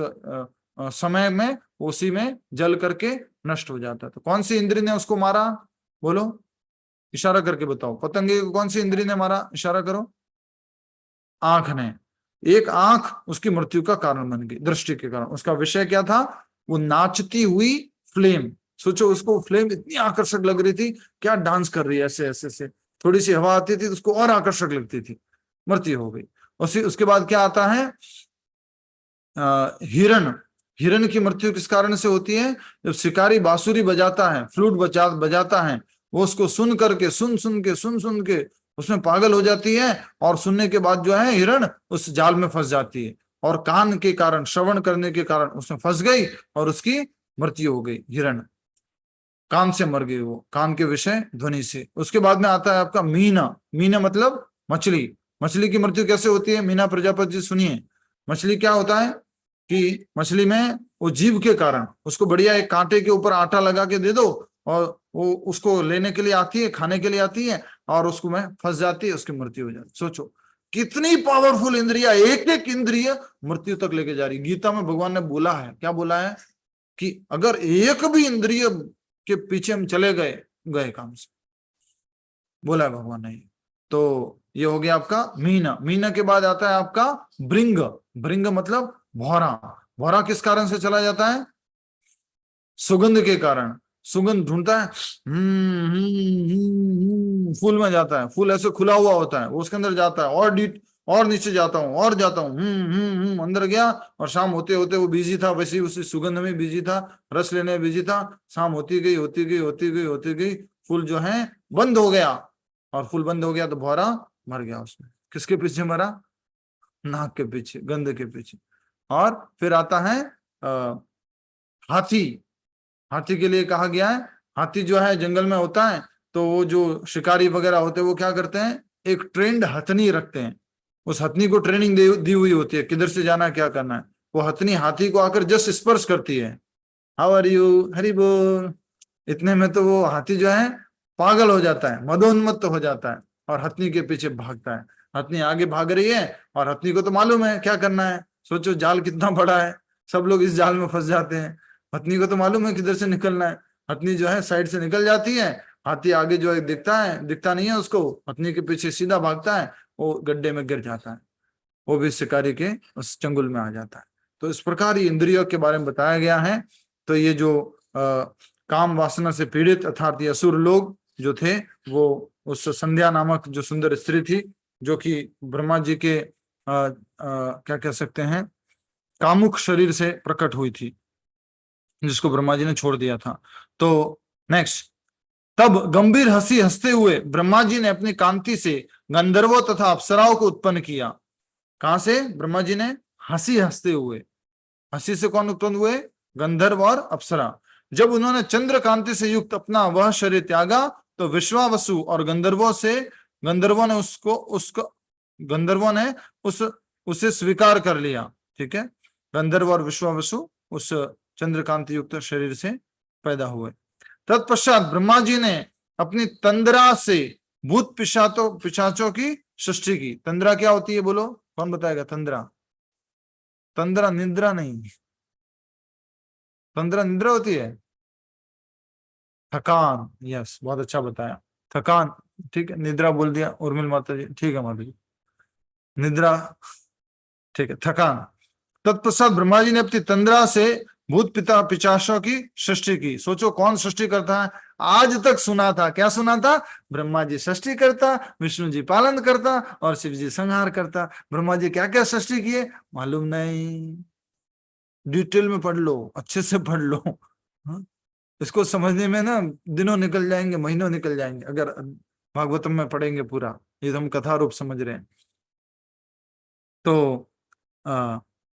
समय में उसी में जल करके नष्ट हो जाता है। तो कौन सी इंद्री ने उसको मारा? बोलो, इशारा करके बताओ। पतंगे को कौन सी इंद्री ने मारा? इशारा करो। आंख ने। एक आंख उसकी मृत्यु का कारण बन गई दृष्टि के कारण। उसका विषय क्या था? वो नाचती हुई फ्लेम। सोचो, उसको फ्लेम इतनी आकर्षक लग रही थी, क्या डांस कर रही है ऐसे ऐसे से, थोड़ी सी हवा आती थी तो उसको और आकर्षक लगती थी, मृत्यु हो गई। उसके बाद क्या आता है? हिरण की मृत्यु किस कारण से होती है? जब शिकारी बांसुरी बजाता है, फ्लूट बजाता है, वो उसको सुन के उसमें पागल हो जाती है और सुनने के बाद जो है हिरण उस जाल में फंस जाती है और कान के कारण, श्रवण करने के कारण उसमें फंस गई और उसकी मृत्यु हो गई। हिरण कान से मर गई, वो कान के विषय ध्वनि से। उसके बाद में आता है आपका मीना मतलब मछली की मृत्यु कैसे होती है? मीना प्रजापति जी सुनिए। मछली क्या होता है कि मछली में वो जीव के कारण उसको बढ़िया एक कांटे के ऊपर आटा लगा के दे दो और वो उसको लेने के लिए आती है, खाने के लिए आती है और उसको में फंस जाती है, उसकी मृत्यु हो जाती है। सोचो कितनी पावरफुल इंद्रिया, एक एक इंद्रिय मृत्यु तक लेके जा रही। गीता में भगवान ने बोला है, क्या बोला है? कि अगर एक भी इंद्रिय के पीछे हम चले गए, गए काम से, बोला है भगवान ने। तो ये हो गया आपका मीना। मीना के बाद आता है आपका भृंग। भृंग मतलब भौरा। भौरा किस कारण से चला जाता है? सुगंध के कारण। सुगंध ढूंढता है, फूल में जाता है, फूल ऐसे खुला हुआ होता है, वो उसके अंदर जाता है, और नीचे जाता हूँ, और जाता हूँ, अंदर गया, और शाम होते होते वो बिजी था, वैसे ही उसी सुगंध में बिजी था, रस लेने में बिजी था। शाम होती गई, होती गई, होती गई, होती गई, फूल जो है बंद हो गया, और फूल बंद हो गया तो भौरा मर गया उसमें। किसके पीछे मरा? नाक के पीछे, गंध के पीछे। और फिर आता है हाथी। हाथी के लिए कहा गया है, हाथी जो है जंगल में होता है, तो वो जो शिकारी वगैरह होते हैं वो क्या करते हैं, एक ट्रेंड हथनी रखते हैं। उस हथनी को ट्रेनिंग दी हुई होती है, किधर से जाना है, क्या करना है। वो हथनी हाथी को आकर जस्ट स्पर्श करती है, हाउ आर यू, हरि बोल, इतने में तो वो हाथी जो है पागल हो जाता है, मदोन्मत्त हो जाता है, और हथनी के पीछे भागता है। हथनी आगे भाग रही है, और हथनी को तो मालूम है क्या करना है। सोचो जाल कितना बड़ा है, सब लोग इस जाल में फंस जाते हैं। हथनी को तो मालूम है किधर से निकलना है। हथनी जो है साइड से निकल जाती है, हाथी आगे जो है दिखता नहीं है उसको, हथनी के पीछे सीधा भागता है, वो गड्ढे में गिर जाता है, वो भी शिकारी के उस चंगुल में आ जाता है। तो इस प्रकार ये इंद्रियों के बारे में बताया गया है। तो ये जो काम वासना से पीड़ित अर्थात ये असुर लोग जो थे, वो उस संध्या नामक जो सुंदर स्त्री थी, जो कि ब्रह्मा जी के क्या कह सकते हैं, कामुक शरीर से प्रकट हुई थी, जिसको ब्रह्मा जी ने छोड़ दिया था। तो नेक्स्ट, तब गंभीर हंसी हंसते हुए ब्रह्मा जी ने अपनी कांति से गंधर्वों तथा अप्सराओं को उत्पन्न किया। कहां से? ब्रह्मा जी ने हंसी हंसते हुए। हंसी से कौन उत्पन्न हुए? गंधर्व और अप्सरा। जब उन्होंने चंद्र कांति से युक्त अपना वह शरीर त्यागा, तो विश्वावसु और गंधर्वों ने उसे स्वीकार कर लिया। ठीक है, गंधर्व और विश्वावसु उस चंद्रकांति युक्त शरीर से पैदा हुए। तत्पश्चात ब्रह्मा जी ने अपनी तंद्रा से भूत पिशाचों की सृष्टि की। तंद्रा क्या होती है बोलो, कौन बताएगा? तंद्रा, तंद्रा निद्रा नहीं, तंद्रा निद्रा होती है, थकान। यस, बहुत अच्छा बताया, थकान। ठीक है, निद्रा बोल दिया उर्मिल माता जी, ठीक है माता जी, निद्रा, ठीक है, थकान। तत्पश्चात ब्रह्मा जी ने अपनी तंद्रा से भूत पिशाचों की सृष्टि की। सोचो कौन सृष्टि करता है? आज तक सुना था, क्या सुना था? ब्रह्मा जी सृष्टि करता, विष्णु जी पालन करता, और शिव जी संहार करता। ब्रह्मा जी क्या क्या सृष्टि किए मालूम नहीं, डिटेल में पढ़ लो, अच्छे से पढ़ लो। हाँ? इसको समझने में ना दिनों निकल जाएंगे, महीनों निकल जाएंगे, अगर भागवतम में पढ़ेंगे पूरा। ये तो हम कथा रूप समझ रहे हैं। तो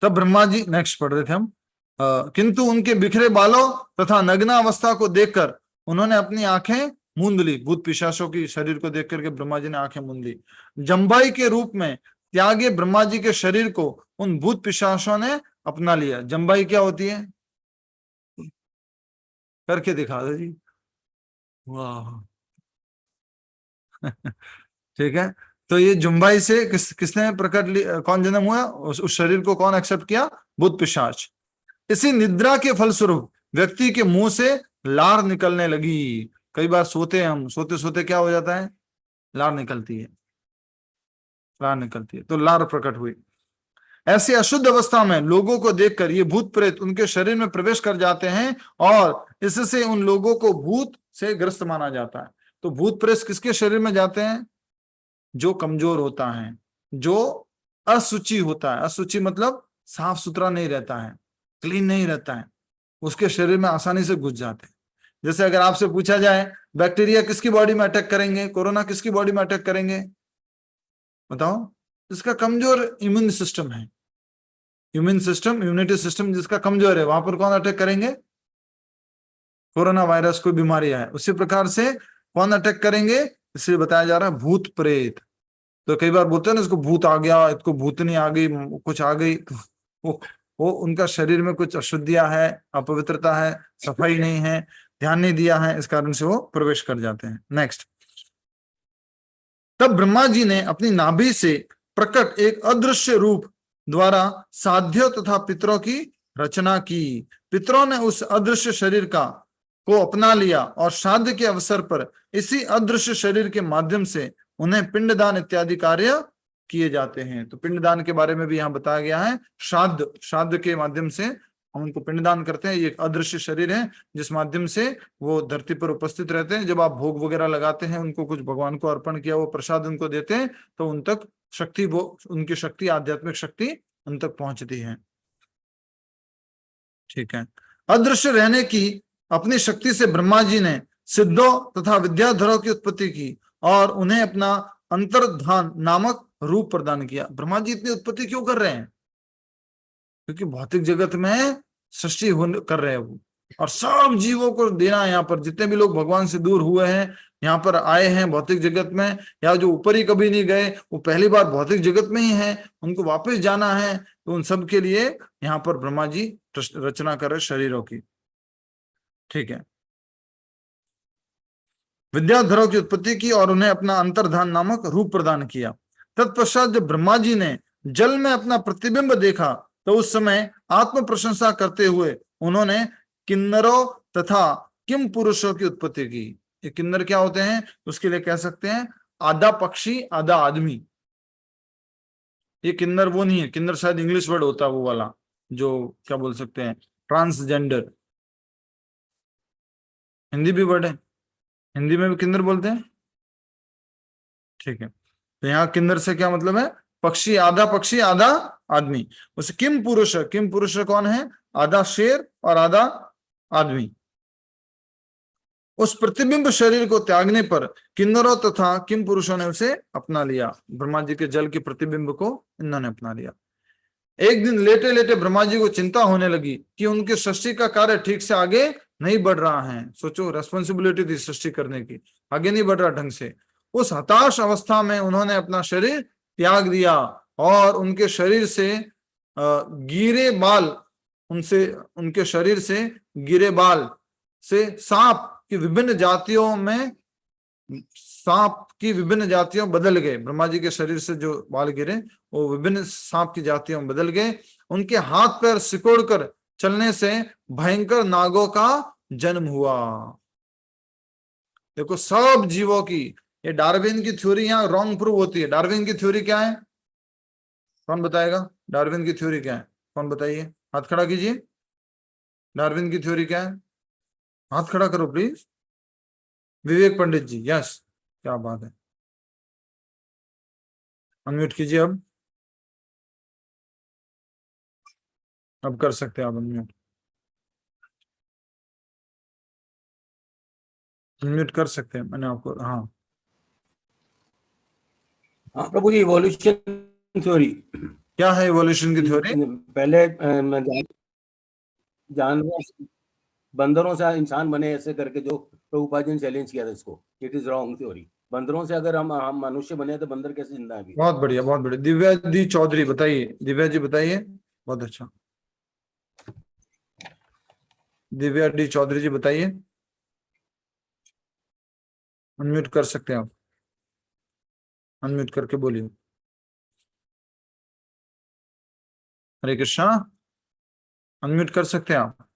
तब ब्रह्मा जी, नेक्स्ट पढ़ रहे थे हम, किंतु उनके बिखरे बालों तथा नग्ना अवस्था को देखकर उन्होंने अपनी आंखें मूंद ली। भूत पिशाचों की शरीर को देख करके ब्रह्मा जी ने आंखें मूंद ली। जम्बाई के रूप में त्यागे ब्रह्मा जी के शरीर को उन भूत पिशाचों ने अपना लिया। जम्बाई क्या होती है? करके दिखा दो जी, वाह। ठीक है, तो ये जुम्बाई से किसने प्रकट लिया, कौन जन्म हुआ? उस शरीर को कौन एक्सेप्ट किया? भूत पिशाच। इसी निद्रा के फलस्वरूप व्यक्ति के मुंह से लार निकलने लगी। कई बार सोते सोते क्या हो जाता है? लार निकलती है, लार निकलती है, तो लार प्रकट हुई। ऐसे अशुद्ध अवस्था में लोगों को देखकर ये भूत प्रेत उनके शरीर में प्रवेश कर जाते हैं, और इससे उन लोगों को भूत से ग्रस्त माना जाता है। तो भूत प्रेत किसके शरीर में जाते हैं? जो कमजोर होता है, जो असुचि होता है। असुचि मतलब साफ सुथरा नहीं रहता है, क्लीन नहीं रहता है, उसके शरीर में आसानी से घुस जाते हैं। जैसे अगर आपसे पूछा जाए बैक्टीरिया किसकी बॉडी में अटैक करेंगे, कोरोना किसकी बॉडी में अटैक करेंगे, बताओ? जिसका कमजोर इम्यून सिस्टम है, इम्यूनिटी सिस्टम जिसका कमजोर है, वहां पर कौन अटैक करेंगे? कोरोना वायरस, कोई बीमारी है, उसी प्रकार से कौन अटैक करेंगे? इसलिए बताया जा रहा है भूत प्रेत। तो कई बार बोलते हैं ना, इसको भूत आ गया, इसको भूतनी आ गई, कुछ आ गई, वो उनका शरीर में कुछ अशुद्धियां है, अपवित्रता है, सफाई नहीं है, ध्यान नहीं दिया है, इस कारण से वो प्रवेश कर जाते हैं। नेक्स्ट, तब ब्रह्मा जी ने अपनी नाभि से प्रकट एक अदृश्य रूप द्वारा साध्यों तथा पितरों की रचना की। पितरों ने उस अदृश्य शरीर को अपना लिया और श्राद्ध के अवसर पर इसी अदृश्य शरीर के माध्यम से उन्हें पिंडदान इत्यादि कार्य किए जाते हैं। तो पिंडदान के बारे में भी यहाँ बताया गया है। श्राद्ध के माध्यम से हम उनको पिंडदान करते हैं। ये एक अदृश्य शरीर है जिस माध्यम से वो धरती पर उपस्थित रहते हैं। जब आप भोग वगैरह लगाते हैं, उनको कुछ भगवान को अर्पण किया, वो प्रसाद उनको देते हैं, तो उन तक शक्ति, वो उनकी शक्ति, आध्यात्मिक शक्ति उन तक पहुंचती है। ठीक है। अदृश्य रहने की अपनी शक्ति से ब्रह्मा जी ने सिद्धों तथा विद्याधरों की उत्पत्ति की और उन्हें अपना अंतर्धान नामक रूप प्रदान किया। ब्रह्मा जी इतनी उत्पत्ति क्यों कर रहे हैं? क्योंकि भौतिक जगत में सृष्टि कर रहे हैं वो, और सब जीवों को देना है। यहाँ पर जितने भी लोग भगवान से दूर हुए हैं, यहाँ पर आए हैं भौतिक जगत में, या जो ऊपर ही कभी नहीं गए, वो पहली बार भौतिक जगत में ही हैं, उनको वापस जाना है, तो उन सब के लिए यहाँ पर ब्रह्मा जी रचना कर रहे शरीरों की। ठीक है। विद्याधरों की उत्पत्ति की और उन्हें अपना अंतर्धान नामक रूप प्रदान किया। तत्पश्चात जब ब्रह्मा जी ने जल में अपना प्रतिबिंब देखा, तो उस समय आत्म प्रशंसा करते हुए उन्होंने किन्नरों तथा किम पुरुषों की उत्पत्ति की। ये किन्नर क्या होते हैं? उसके लिए कह सकते हैं आधा पक्षी आधा आदमी। ये किन्नर वो नहीं है, किन्नर शायद इंग्लिश वर्ड होता है वो वाला, जो क्या बोल सकते हैं, ट्रांसजेंडर। हिंदी भी वर्ड है, हिंदी में भी किन्नर बोलते हैं। ठीक है। तो यहाँ किन्नर से क्या मतलब है? पक्षी आधा आदमी। उसे किम पुरुष, किम पुरुष कौन है? आधा शेर और आधा आदमी। उस प्रतिबिंब शरीर को त्यागने पर किन्नरों तथा किम पुरुषों ने उसे अपना लिया। ब्रह्मा जी के जल के प्रतिबिंब को इन्होंने अपना लिया। एक दिन लेटे लेटे ब्रह्मा जी को चिंता होने लगी कि उनके सृष्टि का कार्य ठीक से आगे नहीं बढ़ रहा है। सोचो, रेस्पॉन्सिबिलिटी थी सृष्टि करने की, आगे नहीं बढ़ रहा ढंग से। उस हताश अवस्था में उन्होंने अपना शरीर त्याग दिया और उनके शरीर से गिरे बाल, उनके शरीर से गिरे बाल से सांप की विभिन्न जातियों बदल गए। ब्रह्मा जी के शरीर से जो बाल गिरे वो विभिन्न सांप की जातियों में बदल गए। उनके हाथ पैर सिकोड़कर चलने से भयंकर नागों का जन्म हुआ। देखो, सब जीवों की, ये डार्विन की थ्योरी यहाँ रॉन्ग प्रूव होती है। डार्विन की थ्योरी क्या है? कौन बताएगा? डार्विन की थ्योरी क्या है? कौन बताइए? हाथ खड़ा कीजिए। डार्विन की थ्योरी क्या है? हाथ खड़ा करो please. Vivek Pandit ji, yes, क्या बात है। अनम्यूट कीजिए। अब कर सकते हैं आप अनम्यूट। अनम्यूट कर सकते हैं, मैंने आपको, हाँ प्रभु जी, इवोल्यूशन थ्योरी क्या है? इवोल्यूशन की थ्योरी पहले जानवर बंदरों से इंसान बने, ऐसे करके जो प्रभुपाद जी ने चैलेंज किया था इसको। It is wrong theory. बंदरों से अगर हम मनुष्य बने तो बंदर कैसे जिंदा है? बहुत बढ़िया, बहुत बढ़िया। दिव्या दी चौधरी बताइए। दिव्या जी बताइए। बहुत अच्छा, दिव्या डी चौधरी जी बताइए। अनम्यूट कर सकते हैं आप, अनम्यूट करके बोलिए। हरे कृष्णा, अनम्यूट कर सकते हैं आप।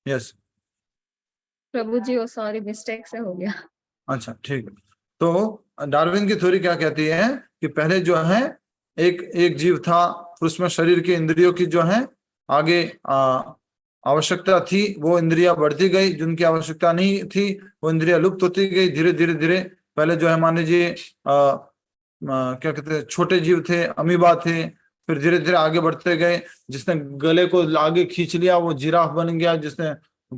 यस प्रभु जी, वो सॉरी, मिस्टेक से हो गया। अच्छा, ठीक है। तो डार्विन की थ्योरी क्या कहती है कि पहले जो है एक जीव था, उसमें शरीर की इंद्रियों की जो है आगे आवश्यकता थी, वो इंद्रियां बढ़ती गई। जिनकी आवश्यकता नहीं थी वो इंद्रियां लुप्त होती गई धीरे धीरे धीरे। पहले जो है मान लीजिए क्या कहते हैं, छोटे जीव थे, अमीबा थे, फिर धीरे धीरे आगे बढ़ते गए। जिसने गले को आगे खींच लिया वो जिराफ बन गया, जिसने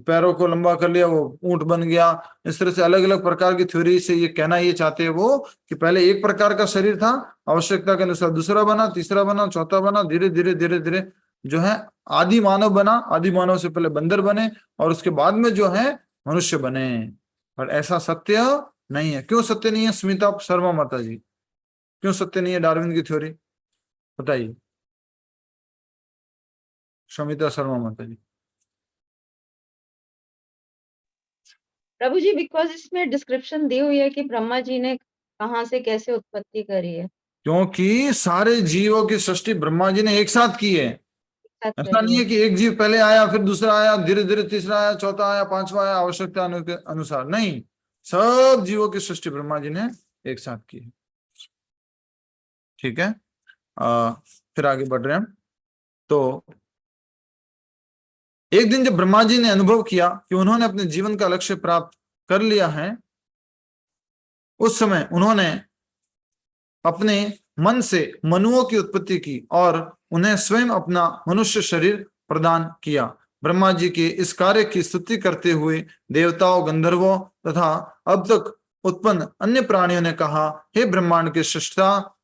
पैरों को लंबा कर लिया वो ऊंट बन गया। इस तरह से अलग अलग प्रकार की थ्योरी से ये कहना ये चाहते हैं वो कि पहले एक प्रकार का शरीर था, आवश्यकता के अनुसार दूसरा बना, तीसरा बना, चौथा बना, धीरे धीरे धीरे धीरे जो है आदि मानव बना। आदि मानव से पहले बंदर बने और उसके बाद में जो है मनुष्य बने। पर ऐसा सत्य नहीं है। क्यों सत्य नहीं है स्मिता शर्मा माता जी? क्यों सत्य नहीं है डार्विन की थ्योरी? बताइए शमिता शर्मा माता जी। प्रभु जी, बिकॉज इसमें डिस्क्रिप्शन दी हुई है कि ब्रह्मा जी ने कहाँ से कैसे उत्पत्ति करी है। क्योंकि सारे जीवों की सृष्टि ब्रह्मा जी ने एक साथ की है। साथ ऐसा रहे नहीं है हैं। कि एक जीव पहले आया, फिर दूसरा आया, धीरे धीरे तीसरा आया, चौथा आया, पांचवा आया, आवश्यकता अनुसार नहीं। सब जीवों की सृष्टि ब्रह्मा जी ने एक साथ की है। ठीक है। फिर आगे बढ़ रहे हैं हम। तो एक दिन जब ब्रह्मा जी ने अनुभव किया कि उन्होंने अपने जीवन का लक्ष्य प्राप्त कर लिया है, उस समय उन्होंने अपने मन से मनुओं की उत्पत्ति की और उन्हें स्वयं अपना मनुष्य शरीर प्रदान किया। ब्रह्मा जी के इस कार्य की स्तुति करते हुए देवताओं, गंधर्वों तथा अब तक उत्पन्न अन्य प्राणियों ने कहा, हे ब्रह्मांड के सृष्टा,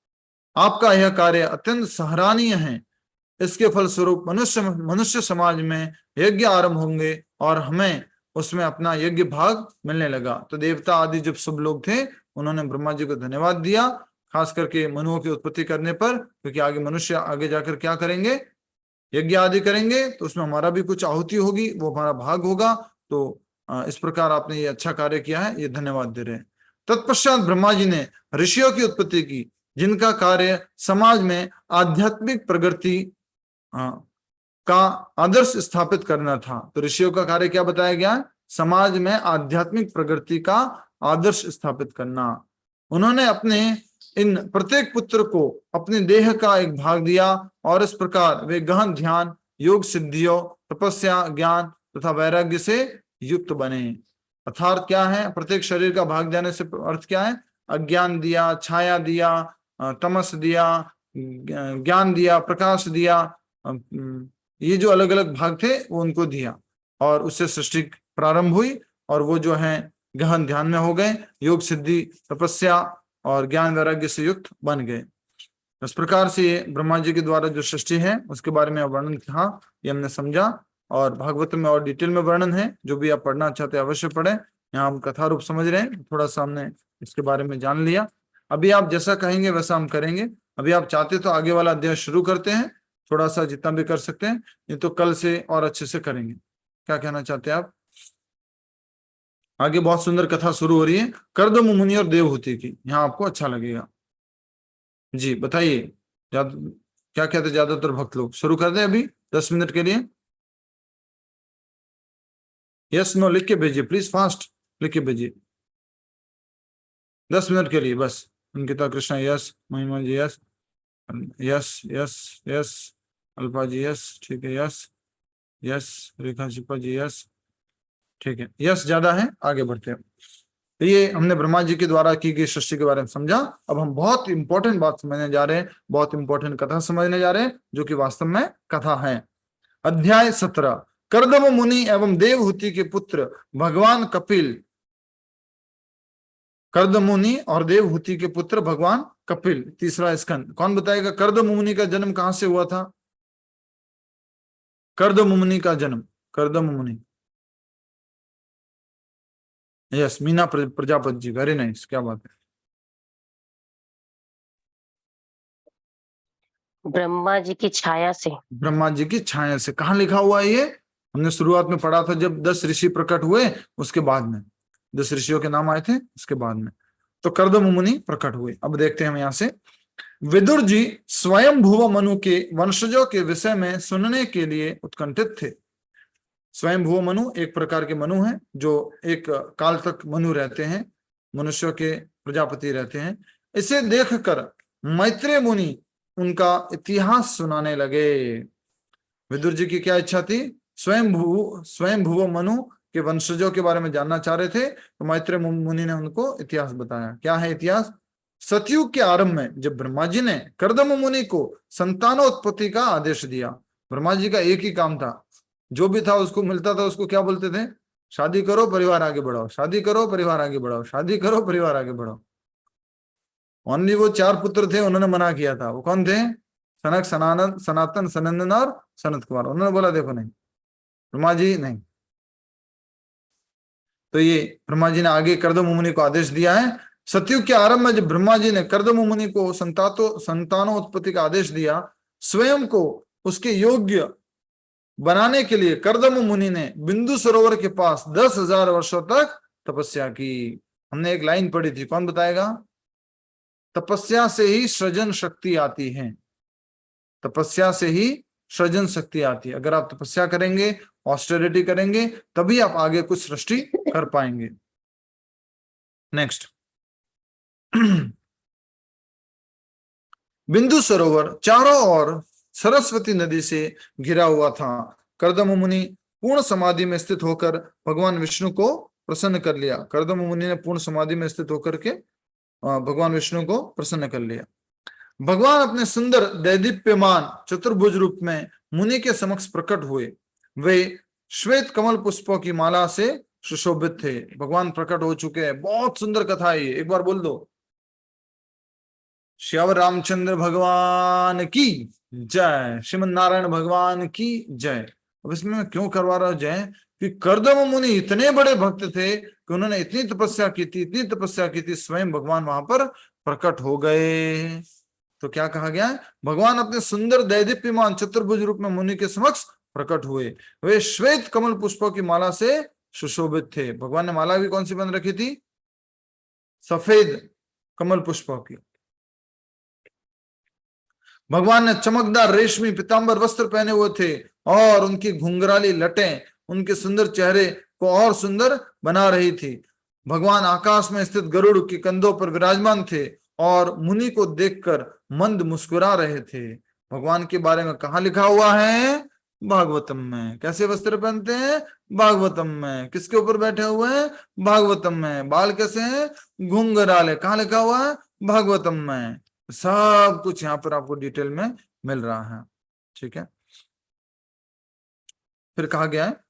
आपका यह कार्य अत्यंत सराहनीय है। इसके फलस्वरूप मनुष्य समाज में यज्ञ आरंभ होंगे और हमें उसमें अपना यज्ञ भाग मिलने लगा। तो देवता आदि जब सब लोग थे, उन्होंने ब्रह्मा जी को धन्यवाद दिया, खास करके मनुओं की उत्पत्ति करने पर, क्योंकि आगे मनुष्य आगे जाकर क्या करेंगे, यज्ञ आदि करेंगे, तो उसमें हमारा भी कुछ आहुति होगी, वो हमारा भाग होगा। तो इस प्रकार आपने ये अच्छा कार्य किया है, ये धन्यवाद दे रहे हैं। तत्पश्चात ब्रह्मा जी ने ऋषियों की उत्पत्ति की, जिनका कार्य समाज में आध्यात्मिक प्रगति का आदर्श स्थापित करना था। तो ऋषियों का कार्य क्या बताया गया? समाज में आध्यात्मिक प्रगति का आदर्श स्थापित करना। उन्होंने अपने इन प्रत्येक पुत्र को अपने देह का एक भाग दिया और इस प्रकार वे गहन ध्यान, योग सिद्धियों, तपस्या, ज्ञान तथा वैराग्य से युक्त बने। अर्थात क्या है? प्रत्येक शरीर का भाग देने से अर्थ क्या है? अज्ञान दिया, छाया दिया, तमस दिया, ज्ञान दिया, प्रकाश दिया, ये जो अलग अलग भाग थे वो उनको दिया और उससे सृष्टि प्रारंभ हुई और वो जो है गहन ध्यान में हो गए, योग सिद्धि, तपस्या और ज्ञान वैराग्य से युक्त बन गए। इस प्रकार से ये ब्रह्मा जी के द्वारा जो सृष्टि है उसके बारे में वर्णन था, ये हमने समझा। और भागवत में और डिटेल में वर्णन है, जो भी आप पढ़ना चाहते हैं अवश्य पढ़ें। यहाँ हम कथा रूप समझ रहे हैं, थोड़ा सा हमने इसके बारे में जान लिया। अभी आप जैसा कहेंगे वैसा हम करेंगे। अभी आप चाहते तो आगे वाला अध्याय शुरू करते हैं, थोड़ा सा जितना भी कर सकते हैं, ये तो कल से और अच्छे से करेंगे। क्या कहना चाहते हैं आप? आगे बहुत सुंदर कथा शुरू हो रही है, कर्दम मुनि और देवहूति की। यहाँ आपको अच्छा लगेगा। जी बताइए, क्या कहते ज्यादातर भक्त लोग? शुरू कर दें अभी 10 मिनट के लिए? यस नो लिख के भेजिए प्लीज, फास्ट लिख के भेजिए। 10 मिनट के लिए बस। Ankita Krishna yes, Mahima ji yes, yes yes yes, Alpa ji yes, ठीक है yes yes, Rekha Shilpa ji yes, ठीक है यस, ज्यादा है। आगे बढ़ते हैं। तो ये हमने ब्रह्मा जी के द्वारा की गई सृष्टि के बारे में समझा। अब हम बहुत इंपॉर्टेंट बात समझने जा रहे हैं, बहुत इंपॉर्टेंट कथा समझने जा रहे हैं, जो कि वास्तव में कथा है। अध्याय 17। कर्दम मुनि एवं देवहूति के पुत्र भगवान कपिल। कर्दम मुनि और देवहूति के पुत्र भगवान कपिल, तीसरा स्कंद। कौन बताएगा कर्दम मुनि का जन्म कहां से हुआ था? कर्दम मुनि का जन्म, कर्दम मुनि। Yes, Meena Prajapati ji, very nice, क्या बात है। ब्रह्मा जी की छाया से। ब्रह्मा जी की छाया से। कहाँ लिखा हुआ है ये? हमने शुरुआत में पढ़ा था, जब 10 ऋषि प्रकट हुए उसके बाद में, 10 ऋषियों के नाम आए थे उसके बाद में, तो कर्दम मुनि प्रकट हुए। अब देखते हैं हम यहाँ से। विदुर जी स्वयं भुव मनु के वंशजों के विषय में सुनने के लिए उत्कंठित थे। स्वयं भुव मनु एक प्रकार के मनु हैं, जो एक काल तक मनु रहते हैं, मनुष्यों के प्रजापति रहते हैं। इसे देखकर मैत्रेय मुनि उनका इतिहास सुनाने लगे। विदुर जी की क्या इच्छा थी? स्वयं भुव मनु के वंशजों के बारे में जानना चाह रहे थे, तो मैत्रेय मुनि ने उनको इतिहास बताया। क्या है इतिहास? सतयुग के आरंभ में जब ब्रह्मा जी ने कर्दम मुनि को संतानोत्पत्ति का आदेश दिया। ब्रह्मा जी का एक ही काम था, जो भी था उसको मिलता था, उसको क्या बोलते थे? शादी करो, परिवार आगे बढ़ाओ, शादी करो, परिवार आगे बढ़ाओ, शादी करो, परिवार आगे बढ़ाओ। ओनली वो 4 पुत्र थे, उन्होंने मना किया था। वो कौन थे? सनक, सनातन, सनंदन और सनत कुमार। उन्होंने बोला देखो नहीं, ब्रह्मा जी नहीं। तो ये ब्रह्मा जी ने आगे कर्दम मुनि को आदेश दिया है। सतयुग के आरंभ में जब ब्रह्मा जी ने कर्दम मुनि को संतानोत्पत्ति का आदेश दिया, स्वयं को उसके योग्य बनाने के लिए कर्दम मुनि ने बिंदु सरोवर के पास 10,000 वर्षों तक तपस्या की। हमने एक लाइन पढ़ी थी, कौन बताएगा? तपस्या से ही सृजन शक्ति आती है, तपस्या से ही सृजन शक्ति आती है। अगर आप तपस्या करेंगे, ऑस्टेरिटी करेंगे, तभी आप आगे कुछ सृष्टि कर पाएंगे। नेक्स्ट, बिंदु सरोवर चारों ओर सरस्वती नदी से घिरा हुआ था। कर्दम मुनि पूर्ण समाधि में स्थित होकर भगवान विष्णु को प्रसन्न कर लिया। कर्दम मुनि ने पूर्ण समाधि में स्थित होकर के भगवान विष्णु को प्रसन्न कर लिया। भगवान अपने सुंदर दैदीप्यमान चतुर्भुज रूप में मुनि के समक्ष प्रकट हुए। वे श्वेत कमल पुष्पों की माला से सुशोभित थे। भगवान प्रकट हो चुके हैं। बहुत सुंदर कथा है ये, एक बार बोल दो, श्यावर रामचंद्र भगवान की जय, श्रीमद नारायण भगवान की जय। अब इसमें मैं क्यों करवा रहा हूं जय, कि कर्दम मुनि इतने बड़े भक्त थे कि उन्होंने इतनी तपस्या की थी, इतनी तपस्या की थी, स्वयं भगवान वहां पर प्रकट हो गए। तो क्या कहा गया है, भगवान अपने सुंदर दैदीप्यमान चतुर्भुज रूप में मुनि के समक्ष प्रकट हुए। वे श्वेत कमल पुष्पों की माला से सुशोभित थे। भगवान ने माला भी कौन सी बन रखी थी, सफेद कमल पुष्पों की। भगवान ने चमकदार रेशमी पीतांबर वस्त्र पहने हुए थे और उनकी घुंघराली लटें उनके सुंदर चेहरे को और सुंदर बना रही थी। भगवान आकाश में स्थित गरुड़ के कंधों पर विराजमान थे और मुनि को देखकर मंद मुस्कुरा रहे थे। भगवान के बारे में कहाँ लिखा हुआ है, भागवतम में। कैसे वस्त्र पहनते हैं, भागवतम में। किसके ऊपर बैठे हुए हैं, भागवतम में। बाल कैसे हैं, घुंघराले। कहाँ लिखा हुआ है, भागवतम में। सब कुछ यहाँ पर आपको डिटेल में मिल रहा है, ठीक है। फिर कहा गया है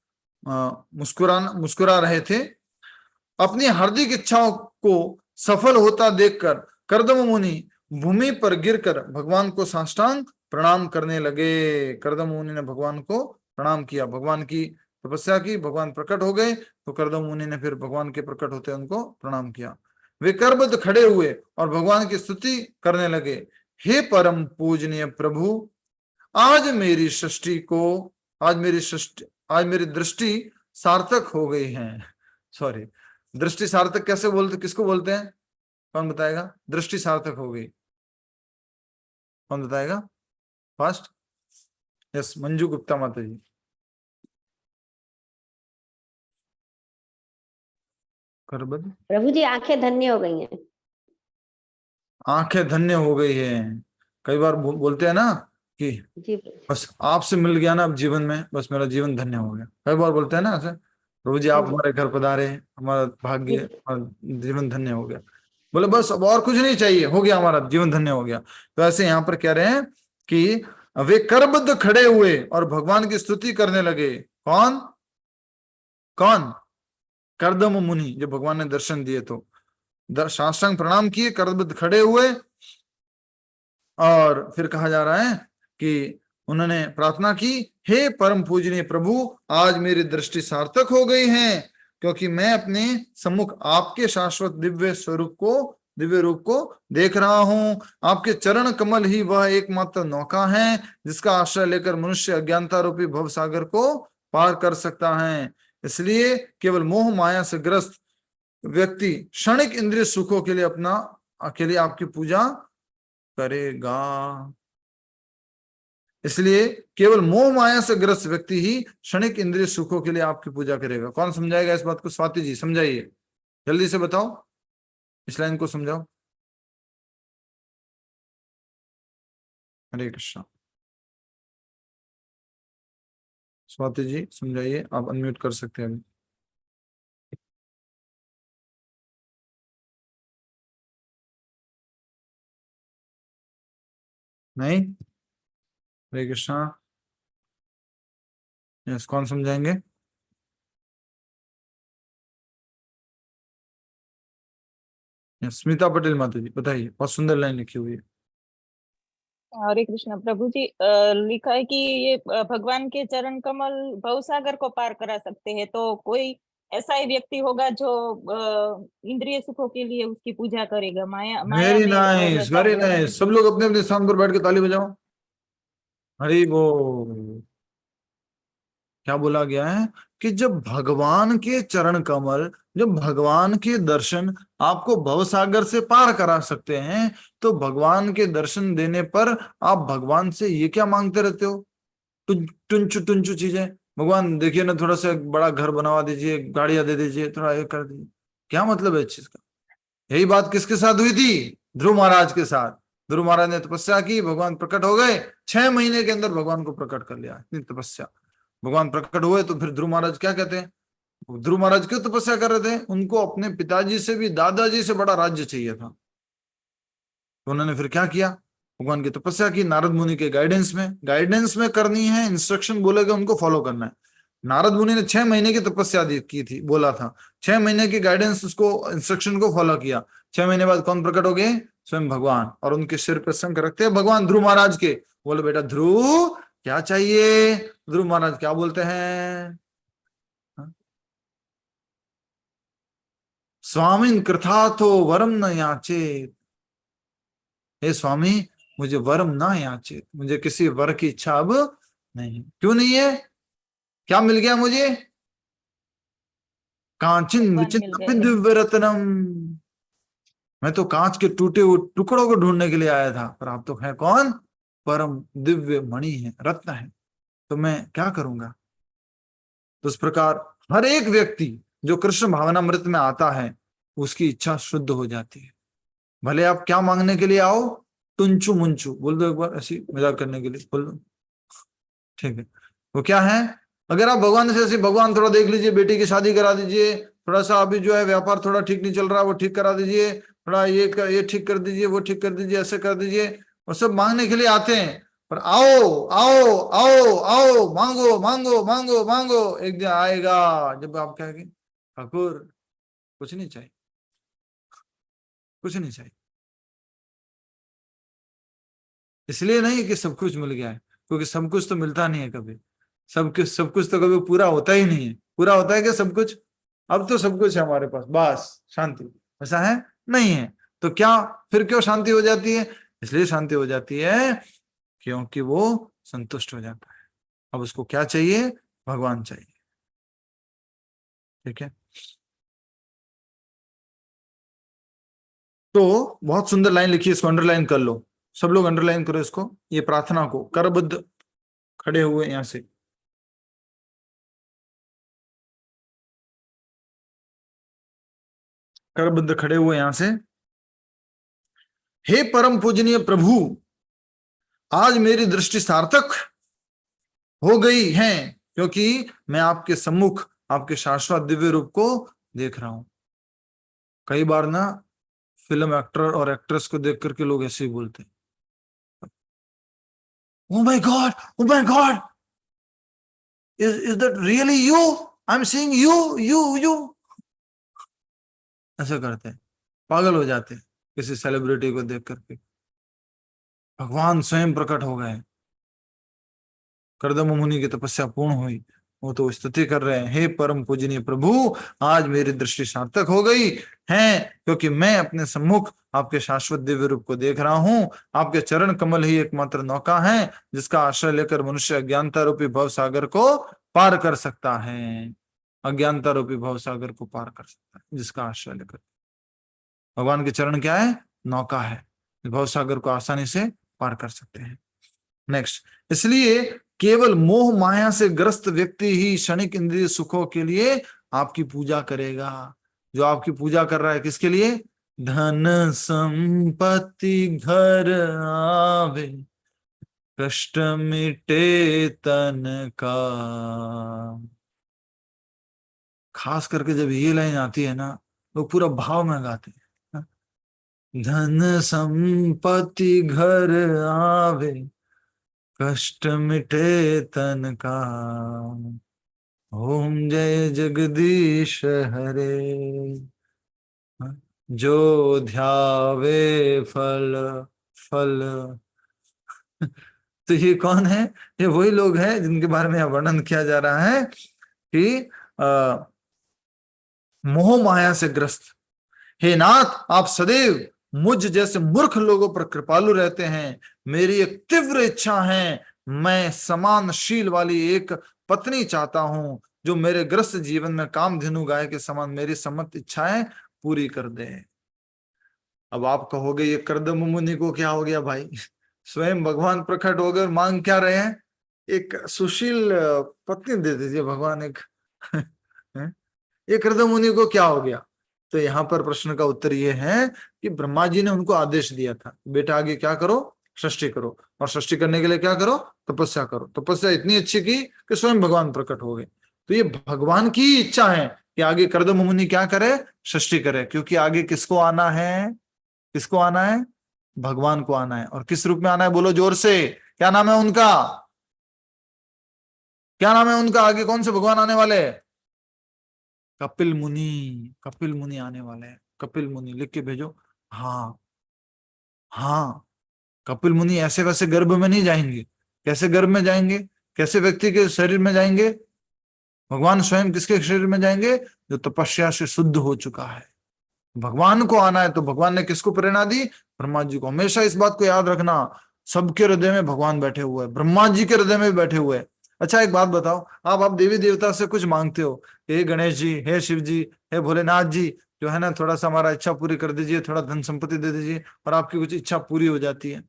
मुस्कुरा रहे थे। अपनी हार्दिक इच्छाओं को सफल होता देखकर कर्दम मुनि भूमि पर गिरकर भगवान को साष्टांग प्रणाम करने लगे। कर्दम मुनि ने भगवान को प्रणाम किया। भगवान की तपस्या की, भगवान प्रकट हो गए, तो कर्दम मुनि ने फिर भगवान के प्रकट होते उनको प्रणाम किया। वे करबद्ध खड़े हुए और भगवान की स्तुति करने लगे। हे परम पूजनीय प्रभु, आज मेरी दृष्टि सार्थक हो गई है। सॉरी, दृष्टि सार्थक कैसे बोलते, किसको बोलते हैं, कौन बताएगा? दृष्टि सार्थक हो गई, कौन बताएगा फास्ट? यस, मंजू गुप्ता माता जी। करबद्ध, प्रभु जी आंखें धन्य हो गई हैं। आंखें धन्य हो गई है। कई बार बोलते हैं ना कि जी बस आपसे मिल गया ना अब जीवन में, बस मेरा जीवन धन्य हो गया। कई बार बोलते हैं ना ऐसे, प्रभु जी आप हमारे घर पधारे, हमारा भाग्य, हमारा जीवन धन्य हो गया। बोले बस अब और कुछ नहीं चाहिए, हो गया, हमारा जीवन धन्य हो गया। तो ऐसे यहाँ पर कह रहे हैं कि वे करबद्ध खड़े हुए और भगवान की स्तुति करने लगे। कौन कौन? कर्दम मुनि, जब भगवान ने दर्शन दिए तो साष्टांग प्रणाम किए, करबद्ध खड़े हुए, और फिर कहा जा रहा है कि उन्होंने प्रार्थना की, हे परम पूजनीय प्रभु, आज मेरी दृष्टि सार्थक हो गई है, क्योंकि मैं अपने सम्मुख आपके शाश्वत दिव्य रूप को देख रहा हूं। आपके चरण कमल ही वह एकमात्र नौका है जिसका आश्रय लेकर मनुष्य अज्ञानता रूपी भव सागर को पार कर सकता है। इसलिए केवल मोह माया से ग्रस्त व्यक्ति क्षणिक इंद्रिय सुखों के लिए आपकी पूजा करेगा। इसलिए केवल मोह माया से ग्रस्त व्यक्ति ही क्षणिक इंद्रिय सुखों के लिए आपकी पूजा करेगा। कौन समझाएगा इस बात को? स्वाति जी समझाइए, जल्दी से बताओ, इस लाइन को समझाओ। हरे कृष्णा। स्वाति जी समझाइए, आप अनम्यूट कर सकते हैं अभी। नहीं? हरे कृष्णा। यस, कौन समझाएंगे? स्मिता पटेल माता जी बताइए, बहुत सुंदर लाइन लिखी हुई है। हरे कृष्ण प्रभु जी। लिखा है कि ये भगवान के चरण कमल भवसागर को पार करा सकते हैं, तो कोई ऐसा ही व्यक्ति होगा जो इंद्रिय सुखों के लिए उसकी पूजा करेगा। माया वेरी नाइस, वेरी नाइस। सब लोग अपने अपने स्थान पर बैठ के ताली बजाओ। हरि बोल। क्या बोला गया है कि जब भगवान के चरण कमल, जब भगवान के दर्शन आपको भवसागर से पार करा सकते हैं, तो भगवान के दर्शन देने पर आप भगवान से ये क्या मांगते रहते हो? टुंचू टुंचू चीजें, भगवान देखिए ना थोड़ा सा बड़ा घर बनवा दीजिए, गाड़ियां दे दीजिए, थोड़ा ये कर दीजिए, क्या मतलब है इस चीज का? यही बात किसके साथ हुई थी? ध्रुव महाराज के साथ। ध्रुव महाराज ने तपस्या की, भगवान प्रकट हो गए, 6 महीने के अंदर भगवान को प्रकट कर लिया, इतनी तपस्या। भगवान प्रकट हुए तो फिर ध्रुव महाराज क्या कहते हैं? ध्रुव महाराज क्यों तपस्या कर रहे थे? उनको अपने पिताजी से भी, दादाजी से बड़ा राज्य चाहिए था। तो उन्होंने फिर क्या किया? भगवान की तपस्या की, नारद मुनि के गाइडेंस में करनी है, इंस्ट्रक्शन बोलेगा उनको फॉलो करना है। नारद मुनि ने 6 महीने की तपस्या की थी, बोला था 6 महीने की गाइडेंस, उसको इंस्ट्रक्शन को फॉलो किया। 6 महीने बाद कौन प्रकट हो गए? स्वयं भगवान। और उनके सिर पर शंख रखते हैं भगवान ध्रुव महाराज के। बोले बेटा ध्रुव क्या चाहिए? ध्रुव महाराज क्या बोलते हैं? स्वामिन कृथार्थो वरम न याचेत। हे स्वामी मुझे वरम ना याचित, मुझे किसी वर की इच्छा अब नहीं। क्यों नहीं है? क्या मिल गया मुझे? कांचन भगवान विचित्र मिल गए। दिव्य रत्नम। मैं तो कांच के टूटे हुए टुकड़ों को ढूंढने के लिए आया था, पर आप तो है कौन? परम दिव्य मणि है, रत्न है, तो मैं क्या करूंगा? तो इस प्रकार हर एक व्यक्ति जो कृष्ण भावनामृत में आता है उसकी इच्छा शुद्ध हो जाती है। भले आप क्या मांगने के लिए आओ, टुंचू मुंचू बोल दो एक बार, ऐसी मजाक करने के लिए बोल दो, ठीक है। वो क्या है? अगर आप भगवान से ऐसे, भगवान थोड़ा देख लीजिए, बेटी की शादी करा दीजिए, थोड़ा सा अभी जो है व्यापार थोड़ा ठीक नहीं चल रहा, वो ठीक करा दीजिए, थोड़ा ये ठीक कर दीजिए, वो ठीक कर दीजिए, ऐसे कर दीजिए, और सब मांगने के लिए आते हैं। पर आओ आओ आओ आओ, मांगो मांगो मांगो मांगो, एक दिन आएगा जब आप कहेंगे ठाकुर कुछ नहीं चाहिए, कुछ नहीं चाहिए। इसलिए नहीं कि सब कुछ मिल गया है, क्योंकि सब कुछ तो मिलता नहीं है कभी। सब कुछ तो कभी पूरा होता ही नहीं है। पूरा होता है क्या सब कुछ? अब तो सब कुछ है हमारे पास, बस शांति। ऐसा है? नहीं है। तो क्या फिर क्यों शांति हो जाती है? इसलिए शांति हो जाती है क्योंकि वो संतुष्ट हो जाता है। अब उसको क्या चाहिए? भगवान चाहिए। ठीक है। तो बहुत सुंदर लाइन लिखी है, इसको अंडरलाइन कर लो, सब लोग अंडरलाइन करो इसको। ये प्रार्थना को करबद्ध खड़े हुए यहां से, करबद्ध खड़े हुए यहां से। हे परम पूजनीय प्रभु, आज मेरी दृष्टि सार्थक हो गई है, क्योंकि मैं आपके सम्मुख आपके शाश्वत दिव्य रूप को देख रहा हूं। कई बार ना फिल्म एक्टर और एक्ट्रेस को देख करके लोग ऐसे ही बोलते हैं, oh my God, oh my God, is that really you? I am seeing you. ऐसा करते हैं, पागल हो जाते हैं किसी सेलिब्रिटी को देख करके। भगवान स्वयं प्रकट हो गए, कर्दम मुनि की तपस्या पूर्ण हुई, वो तो स्तुति कर रहे हैं, हे परम पूजनीय प्रभु, आज मेरी दृष्टि सार्थक हो गई है, क्योंकि मैं अपने सम्मुख आपके शाश्वत दिव्य रूप को देख रहा हूं। आपके चरण कमल ही एकमात्र नौका है जिसका आश्रय लेकर मनुष्य अज्ञानता रूपी भव सागर को पार कर सकता है। अज्ञानता रूपी भव सागर को पार कर सकता है जिसका आश्रय लेकर। भगवान के चरण क्या है? नौका है, भव सागर को आसानी से पार कर सकते हैं। नेक्स्ट, इसलिए केवल मोह माया से ग्रस्त व्यक्ति ही क्षणिक इंद्रिय सुखों के लिए आपकी पूजा करेगा। जो आपकी पूजा कर रहा है किसके लिए? धन संपत्ति घर आवे, कष्ट मिटे तन का। खास करके जब ये लाइन आती है ना, लोग पूरा भाव में गाते हैं, धन संपत्ति घर आवे, कष्ट मिटे तन का, ओम जय जगदीश हरे, जो ध्यावे फल फल। तो ये कौन है? ये वही लोग हैं जिनके बारे में वर्णन किया जा रहा है कि मोह माया से ग्रस्त। हे नाथ, आप सदैव मुझ जैसे मूर्ख लोगों पर कृपालु रहते हैं। मेरी एक तीव्र इच्छा है, मैं समानशील वाली एक पत्नी चाहता हूं जो मेरे ग्रस्त जीवन में कामधेनु गाय के समान मेरी समस्त इच्छाएं पूरी कर दे। अब आप कहोगे ये कर्दम मुनि को क्या हो गया भाई? स्वयं भगवान प्रकट हो गए और मांग क्या रहे हैं? एक सुशील पत्नी दे दीजिए भगवान एक ये कृत मुनि को क्या हो गया? तो यहाँ पर प्रश्न का उत्तर ये है कि ब्रह्मा जी ने उनको आदेश दिया था, बेटा आगे क्या करो, सृष्टि करो, और सृष्टि करने के लिए क्या करो, तपस्या करो। तपस्या इतनी अच्छी की कि स्वयं भगवान प्रकट हो गए। तो ये भगवान की इच्छा है कि आगे कर्दम मुनि क्या करे, सृष्टि करे, क्योंकि आगे किसको आना है, किसको आना है, भगवान को आना है। और किस रूप में आना है, बोलो जोर से, क्या नाम है उनका, क्या नाम है उनका, आगे कौन से भगवान आने वाले हैं? कपिल मुनि, कपिल मुनि आने वाले हैं। कपिल मुनि लिख के भेजो। हाँ हाँ, कपिल मुनि ऐसे वैसे गर्भ में नहीं जाएंगे। कैसे गर्भ में जाएंगे, कैसे व्यक्ति के शरीर में जाएंगे? भगवान स्वयं किसके शरीर में जाएंगे, जो तपस्या से शुद्ध हो चुका है। भगवान को आना है तो भगवान ने किसको प्रेरणा दी, ब्रह्मा जी को। हमेशा इस बात को याद रखना, सबके हृदय में भगवान बैठे हुए हैं, ब्रह्मा जी के हृदय में भी बैठे हुए हैं। अच्छा एक बात बताओ, आप देवी देवता से कुछ मांगते हो, हे गणेश जी, हे शिव जी, हे भोलेनाथ जी, जो है ना थोड़ा सा हमारा इच्छा पूरी कर दीजिए, थोड़ा धन संपत्ति दे दीजिए, और आपकी कुछ इच्छा पूरी हो जाती है।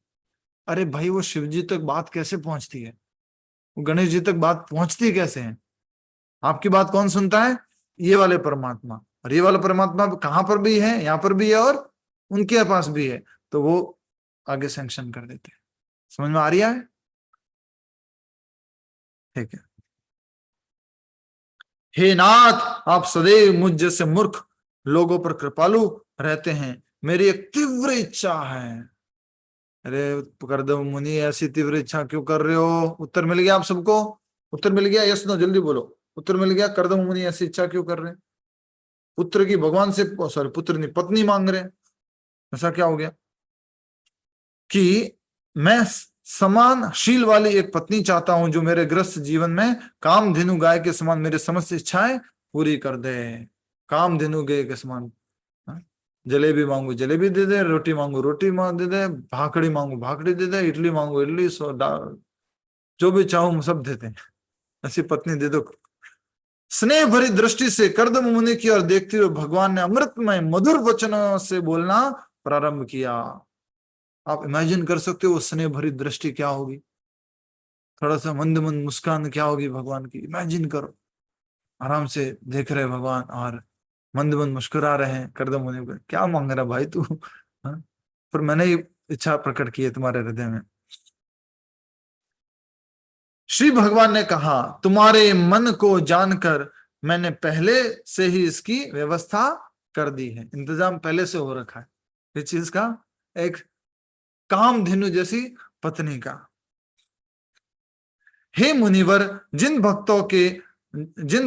अरे भाई, वो शिव जी तक बात कैसे पहुंचती है, वो गणेश जी तक बात पहुंचती कैसे है? आपकी बात कौन सुनता है, ये वाले परमात्मा। और ये वाला परमात्मा कहां पर भी है, यहाँ पर भी है और उनके पास भी है, तो वो आगे सैंक्शन कर देते हैं। समझ में आ रही है? ठीक है। हे नाथ, आप सदैव मुझ जैसे मूर्ख लोगों पर कृपालु रहते हैं। मेरी एक तीव्र इच्छा है। अरे कर्दम मुनि, ऐसी तीव्र इच्छा क्यों कर रहे हो? उत्तर मिल गया आप सबको, उत्तर मिल गया, यस नो, जल्दी बोलो, उत्तर मिल गया। कर्दम मुनि ऐसी इच्छा क्यों कर रहे हैं? पुत्र की भगवान से, सॉरी पुत्र नहीं, पत्नी मांग रहे हैं। ऐसा क्या हो गया कि मैं समानशील वाली एक पत्नी चाहता हूं, जो मेरे ग्रस्त जीवन में कामधेनु गाय के समान मेरे समस्त इच्छाएं पूरी कर दे। कामधेनु गाय के समान, जलेबी मांगू जलेबी दे दे, रोटी मांगू रोटी दे दे, भाकड़ी मांगू भाकड़ी दे दे, इडली मांगू इडली, जो भी चाहूं सब देते हैं। ऐसी पत्नी दे दो। स्नेह भरी दृष्टि से कर्दम मुनि की ओर देखते हुए भगवान ने अमृतमय मधुर वचनों से बोलना प्रारंभ किया। आप इमेजिन कर सकते हो वो स्नेह भरी दृष्टि क्या होगी, थोड़ा सा मंद मंद मुस्कान क्या होगी भगवान की, इमेजिन करो। आराम से देख रहे भगवान और मंद मंद मुस्कुरा रहे हैं। कर्दम मुनि को, क्या मांग रहा भाई तू? पर मैंने ये इच्छा प्रकट की है तुम्हारे हृदय में। श्री भगवान ने कहा, तुम्हारे मन को जानकर मैंने पहले से ही इसकी व्यवस्था कर दी है। इंतजाम पहले से हो रखा है इस चीज का, एक कामधेनु जैसी पत्नी का। हे मुनिवर, जिन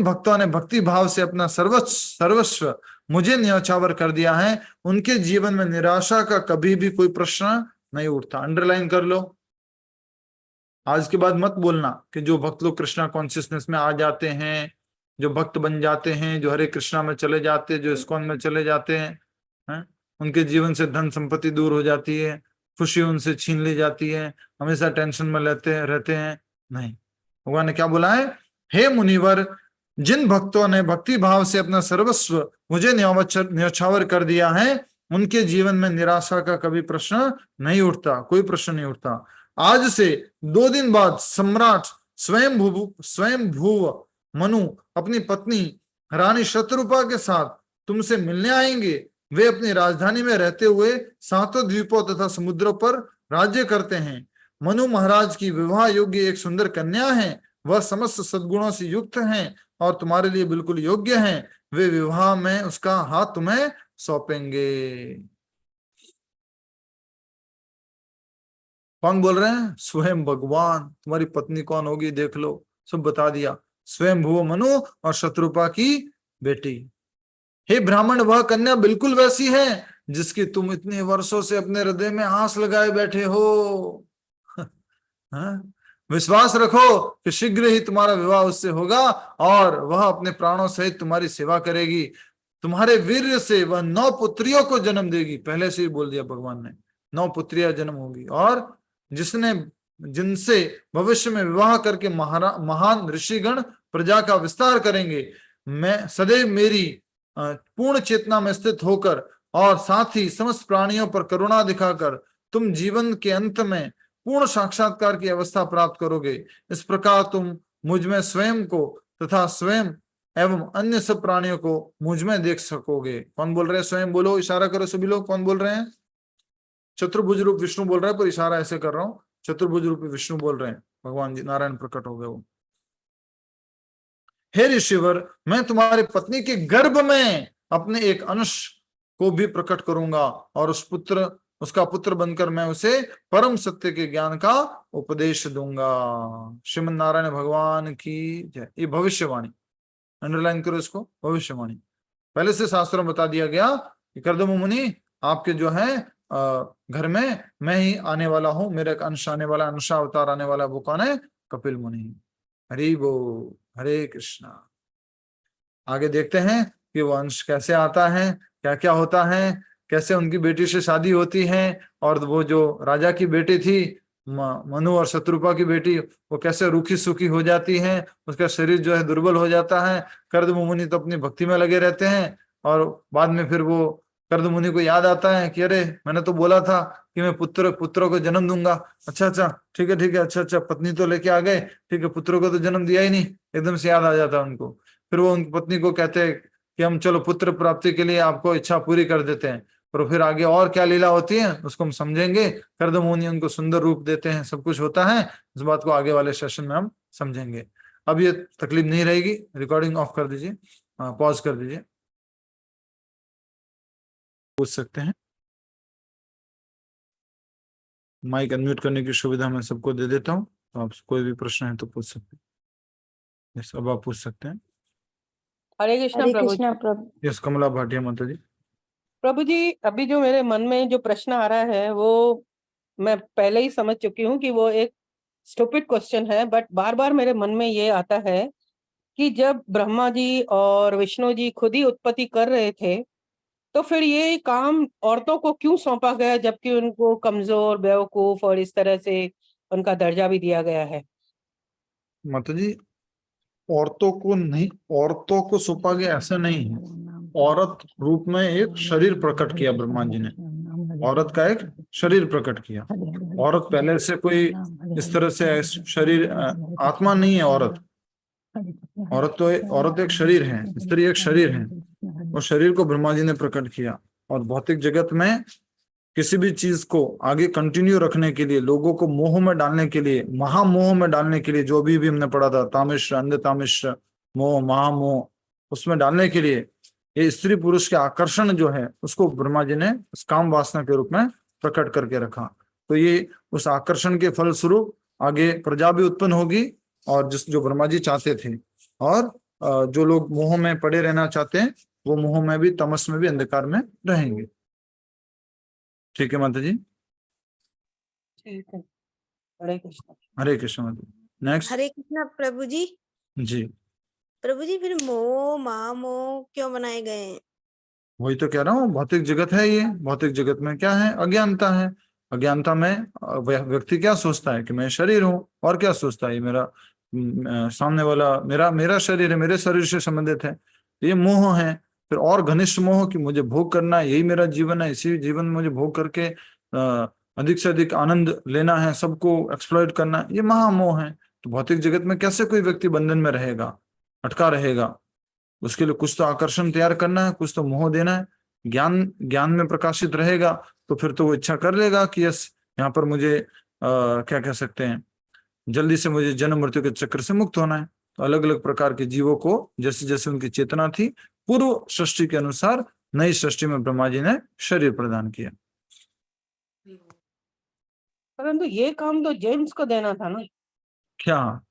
भक्तों ने भक्ति भाव से अपना सर्वस्व मुझे न्यौछावर कर दिया है, उनके जीवन में निराशा का कभी भी कोई प्रश्न नहीं उठता। अंडरलाइन कर लो, आज के बाद मत बोलना कि जो भक्त लोग कृष्णा कॉन्शियसनेस में आ जाते हैं, जो भक्त बन जाते हैं, जो हरे कृष्णा में चले जाते हैं, जो इस्कॉन में चले जाते हैं, उनके जीवन से धन संपत्ति दूर हो जाती है, खुशी उनसे छीन ली जाती है, हमेशा टेंशन में रहते हैं। नहीं, भगवान ने क्या बोला है, हे मुनिवर, जिन भक्तों ने भक्ति भाव से अपना सर्वस्व मुझे न्यौछावर कर दिया है, उनके जीवन में निराशा का कभी प्रश्न नहीं उठता, कोई प्रश्न नहीं उठता। आज से 2 दिन बाद सम्राट स्वयंभुव मनु अपनी पत्नी रानी शत्रुपा के साथ तुमसे मिलने आएंगे। वे अपनी राजधानी में रहते हुए 7 द्वीपों तथा समुद्रों पर राज्य करते हैं। मनु महाराज की विवाह योग्य एक सुंदर कन्या है, वह समस्त सद्गुणों से युक्त हैं और तुम्हारे लिए बिल्कुल योग्य हैं। वे विवाह में उसका हाथ तुम्हें सौंपेंगे। कौन बोल रहे हैं? स्वयं भगवान। तुम्हारी पत्नी कौन होगी देख लो, सब बता दिया। स्वयं भुव मनु और शत्रुपा की बेटी। हे ब्राह्मण, वह कन्या बिल्कुल वैसी है जिसकी तुम इतने वर्षों से अपने हृदय में आस लगाए बैठे हो। विश्वास रखो कि शीघ्र ही तुम्हारा विवाह उससे होगा और वह अपने प्राणों सहित तुम्हारी सेवा करेगी। तुम्हारे वीर्य से वह 9 पुत्रियों को जन्म देगी। पहले से ही बोल दिया भगवान ने, 9 पुत्रियां जन्म होगी, और जिनसे भविष्य में विवाह करके महान ऋषिगण प्रजा का विस्तार करेंगे। मैं सदैव मेरी पूर्ण चेतना में स्थित होकर और साथ ही समस्त प्राणियों पर करुणा दिखाकर तुम जीवन के अंत में पूर्ण साक्षात्कार की अवस्था प्राप्त करोगे। इस प्रकार तुम मुझ में स्वयं को तथा स्वयं एवं अन्य सब प्राणियों को मुझ में देख सकोगे। कौन बोल रहे हैं? स्वयं बोलो, इशारा करो सभी लोग, कौन बोल रहे हैं? चतुर्भुज रूप विष्णु बोल रहा है, पर इशारा ऐसे कर रहा हूं, चतुर्भुज रूप विष्णु बोल रहे हैं, भगवान जी नारायण प्रकट हो गए वो। हे ऋषिवर, मैं तुम्हारी पत्नी के गर्भ में अपने एक अंश को भी प्रकट करूंगा और उसका पुत्र बनकर मैं उसे परम सत्य के ज्ञान का उपदेश दूंगा। श्रीमन नारायण भगवान की जय। ये भविष्यवाणी, अंडरलाइन करो इसको, भविष्यवाणी। पहले से शास्त्रों में बता दिया गया कि कर्दम मुनि आपके जो है घर में मैं ही आने वाला हूं, मेरा एक अंश आने वाला, अंशावतार आने वाला। वो कौन है? कपिल मुनि। हरि बोल, हरे कृष्णा। आगे देखते हैं कि वो अंश कैसे आता है, क्या क्या होता है, कैसे उनकी बेटी से शादी होती है, और वो जो राजा की बेटी थी मनु और शत्रुपा की बेटी, वो कैसे रूखी सूखी हो जाती है, उसका शरीर जो है दुर्बल हो जाता है। कर्दम मुनि तो अपनी भक्ति में लगे रहते हैं, और बाद में फिर वो कर्दम मुनि को याद आता है कि अरे मैंने तो बोला था कि मैं पुत्रों को जन्म दूंगा। अच्छा ठीक है, अच्छा पत्नी तो लेके आ गए, ठीक है, पुत्रों को तो जन्म दिया ही नहीं। एकदम से याद आ जाता है उनको। फिर वो उनकी पत्नी को कहते हैं कि हम चलो पुत्र प्राप्ति के लिए आपको इच्छा पूरी कर देते हैं। और फिर आगे और क्या लीला होती है उसको हम समझेंगे। कर्दम मुनि उनको सुंदर रूप देते हैं, सब कुछ होता है। इस बात को आगे वाले सेशन में हम समझेंगे। अब ये तकलीफ नहीं रहेगी। रिकॉर्डिंग ऑफ कर दीजिए, पॉज कर दीजिए। पूछ सकते हैं, माइक अनम्यूट करने की सुविधा मैं सबको दे देता हूँ, तो आप कोई भी प्रश्न है तो पूछ सकते हैं। यस, अब आप पूछ सकते हैं। हरे कृष्णा हरे प्रभु जी। कृष्णा प्रभु। यस, कमला भाटिया माता जी। प्रभु जी, अभी जो मेरे मन में जो प्रश्न आ रहा है वो मैं पहले ही समझ चुकी हूँ कि वो एक स्टूपिड क्वेश्चन है, बट बार बार मेरे मन में ये आता है कि जब ब्रह्मा जी और विष्णु जी खुद ही उत्पत्ति कर रहे थे, तो फिर ये काम औरतों को क्यों सौंपा गया, जबकि उनको कमजोर, बेवकूफ और इस तरह से उनका दर्जा भी दिया गया है? माता जी, औरतों को नहीं, औरतों को सौंपा गया ऐसा नहीं है। औरत रूप में एक शरीर प्रकट किया ब्रह्मा जी ने, औरत का एक शरीर प्रकट किया। औरत पहले से कोई इस तरह से शरीर, आत्मा नहीं है औरत। औरत एक शरीर है, स्त्री एक शरीर है। और शरीर को ब्रह्मा जी ने प्रकट किया। और भौतिक जगत में किसी भी चीज को आगे कंटिन्यू रखने के लिए, लोगों को मोह में डालने के लिए, महामोह में डालने के लिए, जो भी हमने पढ़ा था, तामिश्र, अंध तामिश्र मोह, महामोह, उसमें डालने के लिए ये स्त्री पुरुष के आकर्षण जो है उसको ब्रह्मा जी ने उस काम वासना के रूप में प्रकट करके रखा। तो ये उस आकर्षण के फलस्वरूप आगे प्रजा भी उत्पन्न होगी, और जो ब्रह्मा जी चाहते थे। और जो लोग मोह में पड़े रहना चाहते हैं वो मोह में भी, तमस में भी, अंधकार में रहेंगे। ठीक है माता जी? ठीक है, हरे कृष्णा। हरे कृष्ण माता जी। नेक्स्ट। हरे कृष्णा प्रभु जी। जी प्रभु जी, फिर मोह महामोह क्यों बनाए गए हैं? वही तो कह रहा हूँ, भौतिक जगत है ये। भौतिक जगत में क्या है? अज्ञानता है। अज्ञानता में व्यक्ति क्या सोचता है कि मैं शरीर हूँ, और क्या सोचता है मेरा सामने वाला मेरा शरीर है, मेरे शरीर से संबंधित है। ये मोह है। फिर और घनिष्ठ मोह कि मुझे भोग करना है, यही मेरा जीवन है, इसी जीवन में मुझे भोग करके अधिक से अधिक आनंद लेना है, सबको एक्सप्लॉइट करना है, ये महामोह है। तो भौतिक जगत में कैसे कोई व्यक्ति बंधन में रहेगा, अटका रहेगा? उसके लिए कुछ तो आकर्षण तैयार करना है, कुछ तो मोह देना है। ज्ञान में प्रकाशित रहेगा तो फिर तो वो इच्छा कर लेगा कि यस, यहाँ पर मुझे क्या कह सकते हैं, जल्दी से मुझे जन्म मृत्यु के चक्र से मुक्त होना है। तो अलग अलग प्रकार के जीवों को जैसे जैसे उनकी चेतना थी, पूर्व सृष्टि के अनुसार नई सृष्टि में ब्रह्मा जी ने शरीर प्रदान किया। परंतु ये काम तो जेंट्स को देना था ना, क्या?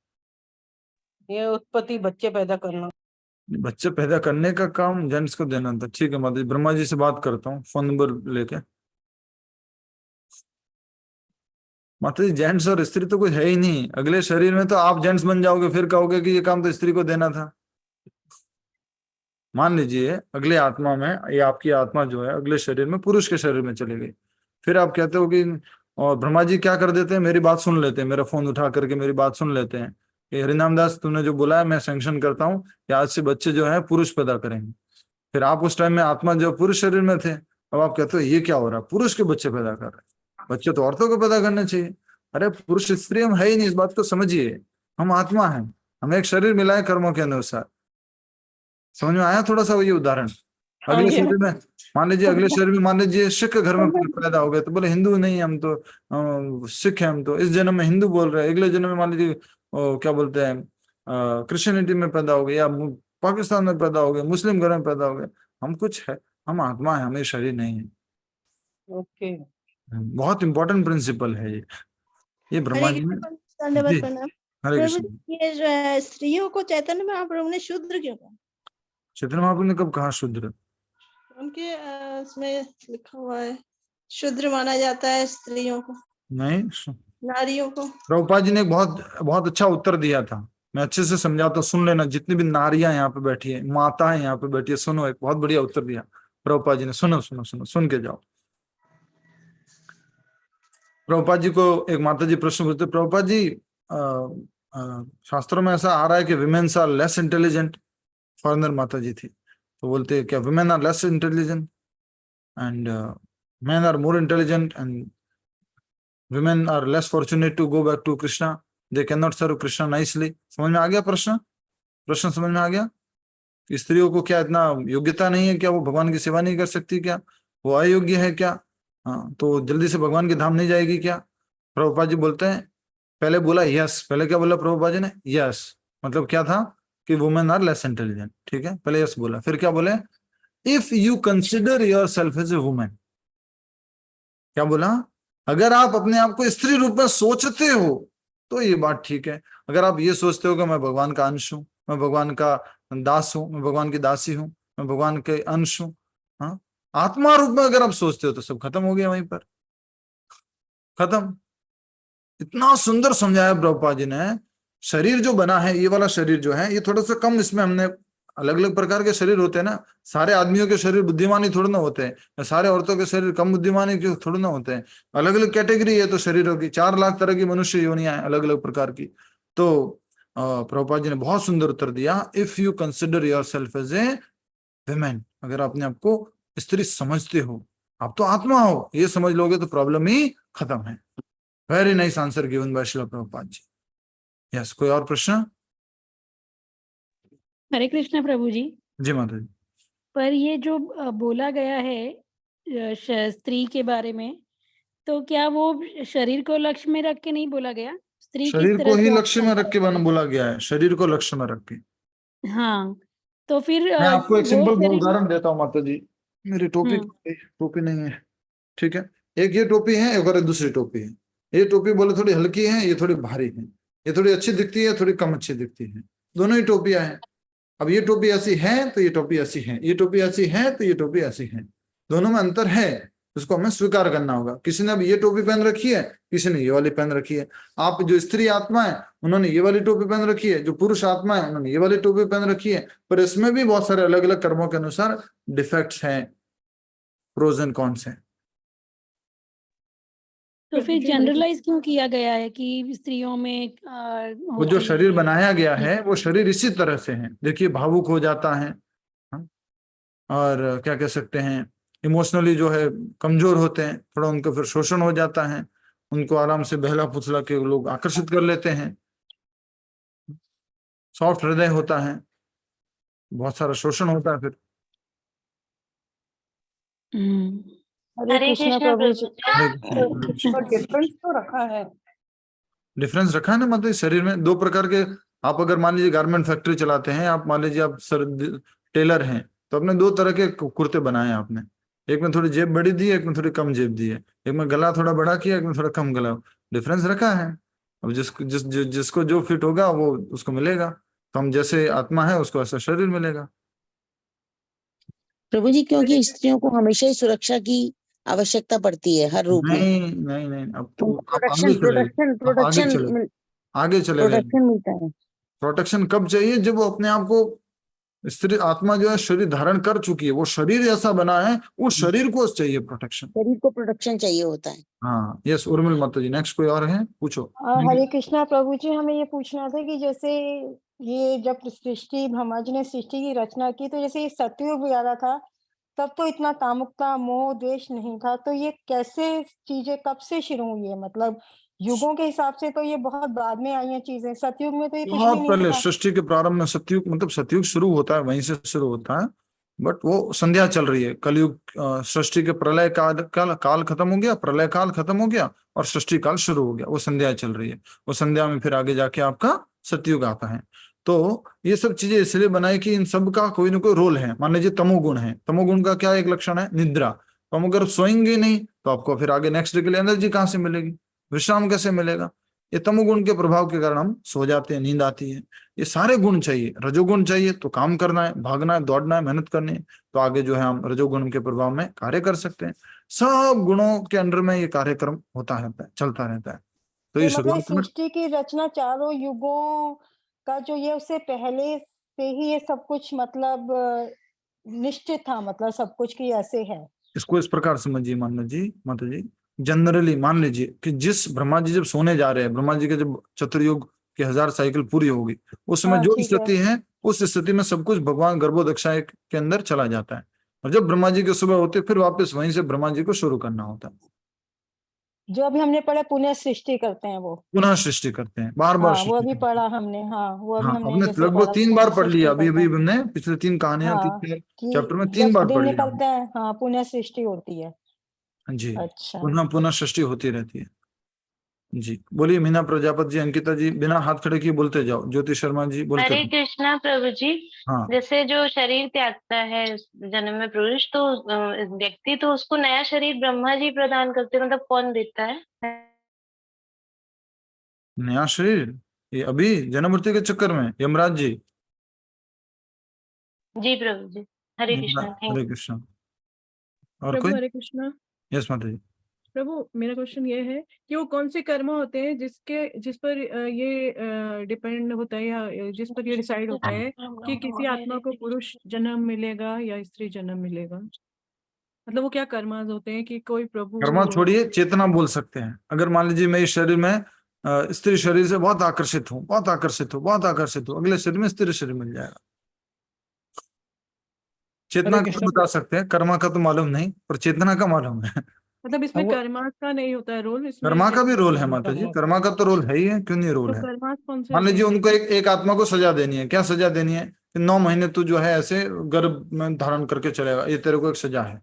ये उत्पत्ति, बच्चे पैदा करना। बच्चे पैदा करने का काम जेंट्स को देना था। ठीक है माता जी, ब्रह्मा जी से बात करता हूँ, फोन नंबर लेके। माता जी, जेंट्स और स्त्री तो कुछ है ही नहीं। अगले शरीर में तो आप जेंट्स बन जाओगे, फिर कहोगे कि ये काम तो स्त्री को देना था। मान लीजिए अगले आत्मा में, ये आपकी आत्मा जो है अगले शरीर में पुरुष के शरीर में चले गई, फिर आप कहते हो कि, और ब्रह्मा जी क्या कर देते हैं, मेरी बात सुन लेते हैं, मेरा फोन उठा करके मेरी बात सुन लेते हैं कि हरिनाम दास तुमने जो बोला है मैं सैंक्शन करता हूँ कि आज से बच्चे जो है पुरुष पैदा करेंगे। फिर आप उस टाइम में आत्मा जो पुरुष शरीर में थे, अब आप कहते हो ये क्या हो रहा है, पुरुष के बच्चे पैदा कर रहे हैं, बच्चे तो औरतों को पैदा करने चाहिए। अरे पुरुष स्त्री हम है ही नहीं, इस बात को समझिए। हम आत्मा हैं, हमें एक शरीर मिला है कर्मों के अनुसार। समझ में आया थोड़ा सा वो ये उदाहरण? हाँ अगले जी। शरीर में मान लीजिए, अगले शरीर में मान लीजिए सिख घर में पैदा हो गए, तो बोले हिंदू नहीं हम तो सिख हैं, हम तो इस जन्म में हिंदू बोल रहे हैं। अगले जन्म में मान लीजिए क्या बोलते हैं क्रिश्चियनिटी में पैदा हो गए, या पाकिस्तान में पैदा हो गए, मुस्लिम घर में पैदा हो गए। हम कुछ है, हम आत्मा है, हमें शरीर नहीं है। ओके। बहुत इंपॉर्टेंट प्रिंसिपल है ये ब्रह्मा हरे जी ने। कृष्ण, दंडवत जी, प्रणाम। हरे प्रभु कृष्ण। जी, ये जो है, स्त्रियों को चैतन्य महाप्रभु ने शूद्र क्यों कहा? चैतन्य महाप्रभु ने कब कहा शूद्र? उनके इसमें लिखा हुआ है शूद्र माना जाता है स्त्रियों को, नहीं, नारियों को। प्रभुपाद जी ने एक बहुत बहुत अच्छा उत्तर दिया था। मैं अच्छे से समझाता हूँ, सुन लेना। जितनी भी नारियां यहाँ पे बैठी है, माता है यहाँ पे बैठी है, सुनो। एक बहुत बढ़िया उत्तर दिया प्रभुपाद जी ने। सुनो सुनो सुनो, सुन के जाओ। प्रभुपाद जी को एक माता जी प्रश्न पूछते, प्रभुपाद जी शास्त्रों में ऐसा आ रहा है कि womens are less intelligent. Foreigner माता जी थी, तो बोलते क्या women are less intelligent and men are more intelligent, and women are less fortunate to go back to Krishna. They cannot serve Krishna nicely. समझ में आ गया प्रश्न? प्रश्न समझ में आ गया कि स्त्रियों को क्या इतना योग्यता नहीं है क्या? वो भगवान की सेवा नहीं कर सकती क्या? वो अयोग्य है क्या? हाँ, तो जल्दी से भगवान के धाम नहीं जाएगी क्या? प्रभुपाद जी बोलते हैं, पहले बोला यस। पहले क्या बोला प्रभुपाद जी ने? यस। मतलब क्या था कि वुमेन आर लेस इंटेलिजेंट। ठीक है, पहले यस बोला, फिर क्या बोले? If you consider yourself as a women. क्या बोला? अगर आप अपने आप को स्त्री रूप में सोचते हो तो ये बात ठीक है। अगर आप ये सोचते हो कि मैं भगवान का अंश हूं, मैं भगवान का दास हूं, मैं भगवान की दासी हूं, मैं भगवान के अंश हूं, हाँ, आत्मा रूप में अगर आप सोचते हो, तो सब खत्म हो गया वहीं पर, खत्म। इतना सुंदर समझाया प्रभुपाद जी ने। शरीर जो बना है, ये वाला शरीर जो है, ये थोड़ा सा कम, इसमें हमने अलग अलग प्रकार के शरीर होते हैं ना। सारे आदमियों के शरीर बुद्धिमान ही थोड़ा ना होते हैं, या सारे औरतों के शरीर कम बुद्धिमान ही थोड़ा ना होते हैं। अलग अलग कैटेगरी है तो शरीरों की। 4 लाख तरह की मनुष्य योनियां हैं अलग अलग प्रकार की। तो प्रभुपाद जी ने बहुत सुंदर उत्तर दिया, if you consider yourself as a women. अगर अपने आप को स्त्री समझते हो, आप तो आत्मा हो, ये समझ लोगे तो प्रॉब्लम ही खत्म है। Very nice answer given by Srila Prabhupada ji. Yes, कोई और प्रश्न? हरे कृष्णा प्रभु जी। जी माता जी। पर ये जो बोला गया है स्त्री के बारे में, तो क्या वो शरीर को लक्ष्य में रख के नहीं बोला गया? स्त्री किस शरीर को तरह ही से लक्ष्य में रख के बोला गया है, शरीर को लक्ष्य में रख के। हाँ, तो फिर मैं आपको एक वो सिंपल शरीर उदाहरण देता हूँ माता जी। मेरी टोपी टोपी नहीं है, ठीक है। एक ये टोपी है, एक और दूसरी टोपी है। ये टोपी बोले थोड़ी हल्की है, ये थोड़ी भारी है। ये थोड़ी अच्छी दिखती है, थोड़ी कम अच्छी दिखती है। दोनों ही टोपियां हैं। अब ये टोपी ऐसी है तो ये टोपी ऐसी है, ये टोपी ऐसी है तो ये टोपी ऐसी है। दोनों में अंतर है, उसको हमें स्वीकार करना होगा। किसी ने अब ये टोपी पहन रखी है, किसी ने ये वाली पहन रखी है। आप जो स्त्री आत्मा है, उन्होंने ये वाली टोपी पहन रखी है। जो पुरुष आत्मा है, उन्होंने ये वाली टोपी पहन रखी है। पर इसमें भी बहुत सारे अलग अलग कर्मों के अनुसार डिफेक्ट्स हैं, प्रोज एंड कॉन्स हैं। तो फिर जनरलाइज क्यों किया गया है कि स्त्रियों में वो जो शरीर बनाया गया है, वो शरीर इसी तरह से है। देखिए, भावुक हो जाता है, हाँ? और क्या कह सकते हैं, इमोशनली जो है कमजोर होते हैं, थोड़ा उनको फिर शोषण हो जाता है। उनको आराम से बहला फुसला के लोग आकर्षित कर लेते हैं। सॉफ्ट हृदय होता है, बहुत सारा शोषण होता है फिर। हरे कृष्णा प्रभु जी। डिफरेंस तो रखा है। डिफरेंस रखा है ना, मतलब शरीर में 2 प्रकार के। आप अगर मान लीजिए गारमेंट फैक्ट्री चलाते हैं, आप मान लीजिए आप टेलर हैं, तो अपने 2 तरह के कुर्ते बनाए आपने। एक में थोड़ी जेब बड़ी दी है, एक में थोड़ी कम जेब दी है। एक में गला थोड़ा बड़ा किया, एक में थोड़ा कम गला। डिफरेंस रखा है। अब जिसको जो फिट होगा वो उसको मिलेगा। तो हम जैसे आत्मा है, उसको ऐसा शरीर मिलेगा। प्रभु जी, क्योंकि स्त्रियों को हमेशा ही सुरक्षा की आवश्यकता पड़ती है हर रूप में। नहीं नहीं नहीं, अब तो आप प्रोटेक्शन आगे चले गए। मिलता है। प्रोटेक्शन कब चाहिए? जब वो अपने आप को, स्त्री आत्मा जो है शरीर धारण कर चुकी है, वो शरीर ऐसा बना है, वो शरीर को चाहिए प्रोटेक्शन। शरीर को प्रोटेक्शन चाहिए होता है। हाँ, यस उर्मिल माता जी। नेक्स्ट कोई और है? पूछो। हरे कृष्णा प्रभु जी, हमें ये पूछना था कि जैसे ये जब सृष्टि ब्रह्मा जी ने सृष्टि की रचना की, तो जैसे ये सतयुग ज्यादा था, तब तो इतना कामुकता मोह द्वेष नहीं था, तो ये कैसे चीजें कब से शुरू हुई है? मतलब युगों के हिसाब से तो ये बहुत बाद में आई हैं चीजें, सतयुग में तो ये कुछ भी बहुत नहीं पहले था। सृष्टि के प्रारंभ में सतयुग, मतलब सतयुग शुरू होता है वहीं से शुरू होता है, बट वो संध्या चल रही है। कलयुग सृष्टि के प्रलय काल खत्म हो गया, प्रलय काल खत्म हो गया और सृष्टि काल शुरू हो गया, वो संध्या चल रही है। वो संध्या में फिर आगे जाके आपका सतयुग आता है। तो ये सब चीजें इसलिए बनाई कि इन सब का कोई ना कोई रोल है। मान लीजिए तमोगुण है, तमोगुण का क्या एक लक्षण है? निद्रा। तो हम अगर सोएंगे नहीं तो आपको फिर आगे नेक्स्ट डे के लिए एनर्जी कहाँ से मिलेगी, विश्राम कैसे मिलेगा? ये तमोगुण के प्रभाव के कारण हम सो जाते हैं, नींद आती है। ये सारे गुण चाहिए। रजोगुण चाहिए तो काम करना है, भागना है, दौड़ना है, मेहनत करनी है, तो आगे जो है हम रजोगुण के प्रभाव में कार्य कर सकते हैं। सब गुणों के अंडर में ये कार्यक्रम होता रहता है, चलता रहता है। तो ये मतलब शुरुआत में सृष्टि की रचना चारों युगों का जो ये उससे पहले से ही ये सब कुछ मतलब निश्चित था, मतलब सब कुछ की ऐसे है। इसको इस प्रकार समझिए माता जी, जनरली मान लीजिए कि जिस ब्रह्मा जी जब सोने जा रहे हैं, ब्रह्मा जी के जब चतुर्युग की 1000 साइकिल पूरी होगी, उस समय हाँ, जो ठीक है। स्थिति है उस स्थिति में सब कुछ भगवान गर्भोदक्षाय के अंदर चला जाता है। और जब ब्रह्मा जी की सुबह होती है फिर वापस वहीं से ब्रह्मा जी को शुरू करना होता है। जो अभी हमने पढ़ा पुनः सृष्टि करते हैं वो, पुनः सृष्टि करते हैं, बार बार हाँ वो सृष्टि अभी करते हैं। पढ़ा हमने, हाँ वो अभी हाँ, हमने हमने जैसे लगभग पढ़ा 3 बार पुनः पढ़ लिया। सृष्टि अभी करते अभी हैं। हमने पिछले 3 कहानियां, हाँ 3 कि चैप्टर में 3 जब बार दिन पढ़ लिया। निकलते हैं, हाँ पुनः सृष्टि होती है। जी, अच्छा, पुनः पुनः सृष्टि होती रहती है। जी बोलिए मीना प्रजापति जी, अंकिता जी, बिना हाथ खड़े किए बोलते जाओ। ज्योति शर्मा जी बोलते हरे जाओ। कृष्णा प्रभु जी। हाँ, जैसे जो शरीर त्यागता है इस जन्म में पुरुष, तो व्यक्ति तो उसको नया शरीर ब्रह्मा जी प्रदान करते हैं, मतलब कौन देता है? नया शरीर ये अभी जन्म मृत्यु के चक्कर में यमराज जी। जी प्रभु जी, हरे कृष्णा, थैंक हरे यू। कृष्णा। और प्रभु कोई? हरे कृष्णा। यस माता जी। प्रभु मेरा क्वेश्चन ये है कि वो कौन से कर्म होते हैं जिस पर ये डिपेंड होता है या जिस पर ये डिसाइड होता है कि किसी आत्मा को पुरुष जन्म मिलेगा या स्त्री जन्म मिलेगा? मतलब वो क्या कर्मास होते हैं कि कोई प्रभु कर्मा छोड़िए, चेतना बोल सकते हैं। अगर मान लीजिए मैं इस शरीर में स्त्री शरीर से बहुत आकर्षित हूँ, बहुत आकर्षित हूँ, बहुत आकर्षित हूँ, अगले शरीर में स्त्री शरीर मिल जाएगा। चेतना हरे का कृष्ण। बता सकते हैं, कर्मा का तो मालूम नहीं, पर चेतना का मालूम है। मतलब इसमें कर्मास का नहीं होता है रोल, इसमें कर्मा का भी रोल है चेतना माता जी, कर्मा का तो रोल है ही है, क्यों नहीं रोल तो है? कर्मास कौन से मान होते लीजिए हैं? उनको एक आत्मा को सजा देनी है। क्या सजा देनी है? कि 9 महीने तू जो है ऐसे गर्भ में धारण करके चलेगा, ये तेरे को एक सजा है।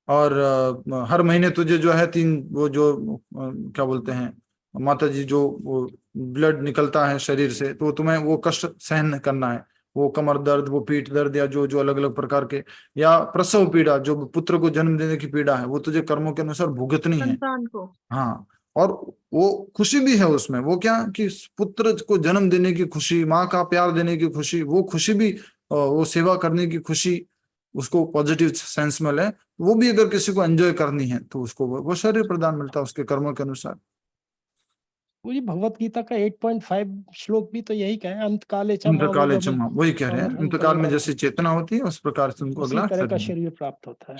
और हर महीने तुझे जो है 3 वो जो क्या बोलते हैं माता जी, जो वो ब्लड निकलता है शरीर से, तो तुम्हें वो कष्ट सहन करना है। वो कमर दर्द, वो पीठ दर्द, या जो जो अलग अलग प्रकार के, या प्रसव पीड़ा, जो पुत्र को जन्म देने की पीड़ा है, वो तुझे कर्मों के अनुसार भुगतनी है। संतान को। हाँ, और वो खुशी भी है उसमें। वो क्या कि पुत्र को जन्म देने की खुशी, माँ का प्यार देने की खुशी, वो खुशी भी, वो सेवा करने की खुशी, उसको पॉजिटिव सेंस में ले, वो भी अगर किसी को एंजॉय करनी है तो उसको वो शरीर प्रदान मिलता है उसके कर्मों के अनुसार। वो जी भगवत गीता का 8.5 श्लोक भी तो यही कहे, अंत काले च मां इंतकाल वदमि। चमा, वही कह रहे हैं, इंतकाल में जैसी चेतना होती है उस प्रकार से उनको उसी अगला तरह का शरीर। शरीर प्राप्त होता है।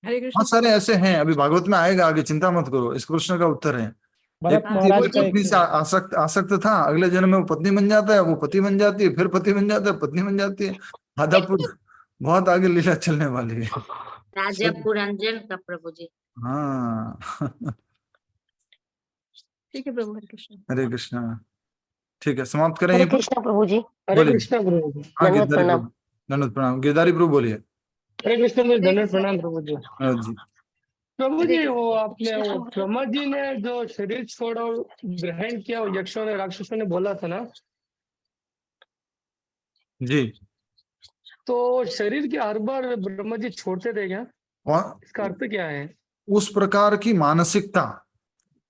हरे बहुत कृष्ण। सारे ऐसे हैं, अभी भागवत में आएगा आगे, चिंता मत करो। इस प्रश्न का उत्तर है। भरत एक महाराज का पत्नी से आसक्त था, अगले जन्म में वो पत्नी बन जाता है, वो पति बन जाती है, फिर पति बन जाता है, पत्नी बन जाती है। आदापुर बहुत आगे लीला चलने वाली है। राजा पुरंजन का प्रभु जी। हाँ। ठीक है प्रभु, हरे कृष्ण। हरे कृष्णा। ठीक है, समाप्त करें हरे यहीं पर। कृष्णा प्रभु जी। हरे बोलिए। कृष्णा प्रभु जी। हाँ, दंडवत गिरधारी प्रणाम। प्रभु, दंडवत प्रणाम। गिरधारी प्रभु बोलिए। हरे कृष्ण जी, दंडवत प्रणाम प्रभु जी। जी प्रभु जी, वो आपने वो ब्रह्मा जी ने जो शरीर छोड़ा और ग्रहण किया, वो यक्षों ने राक्षसों ने बोला था ना, जी। तो शरीर के हर बार ब्रह्मा जी छोड़ते थे क्या? और इसका अर्थ क्या है? उस प्रकार की मानसिकता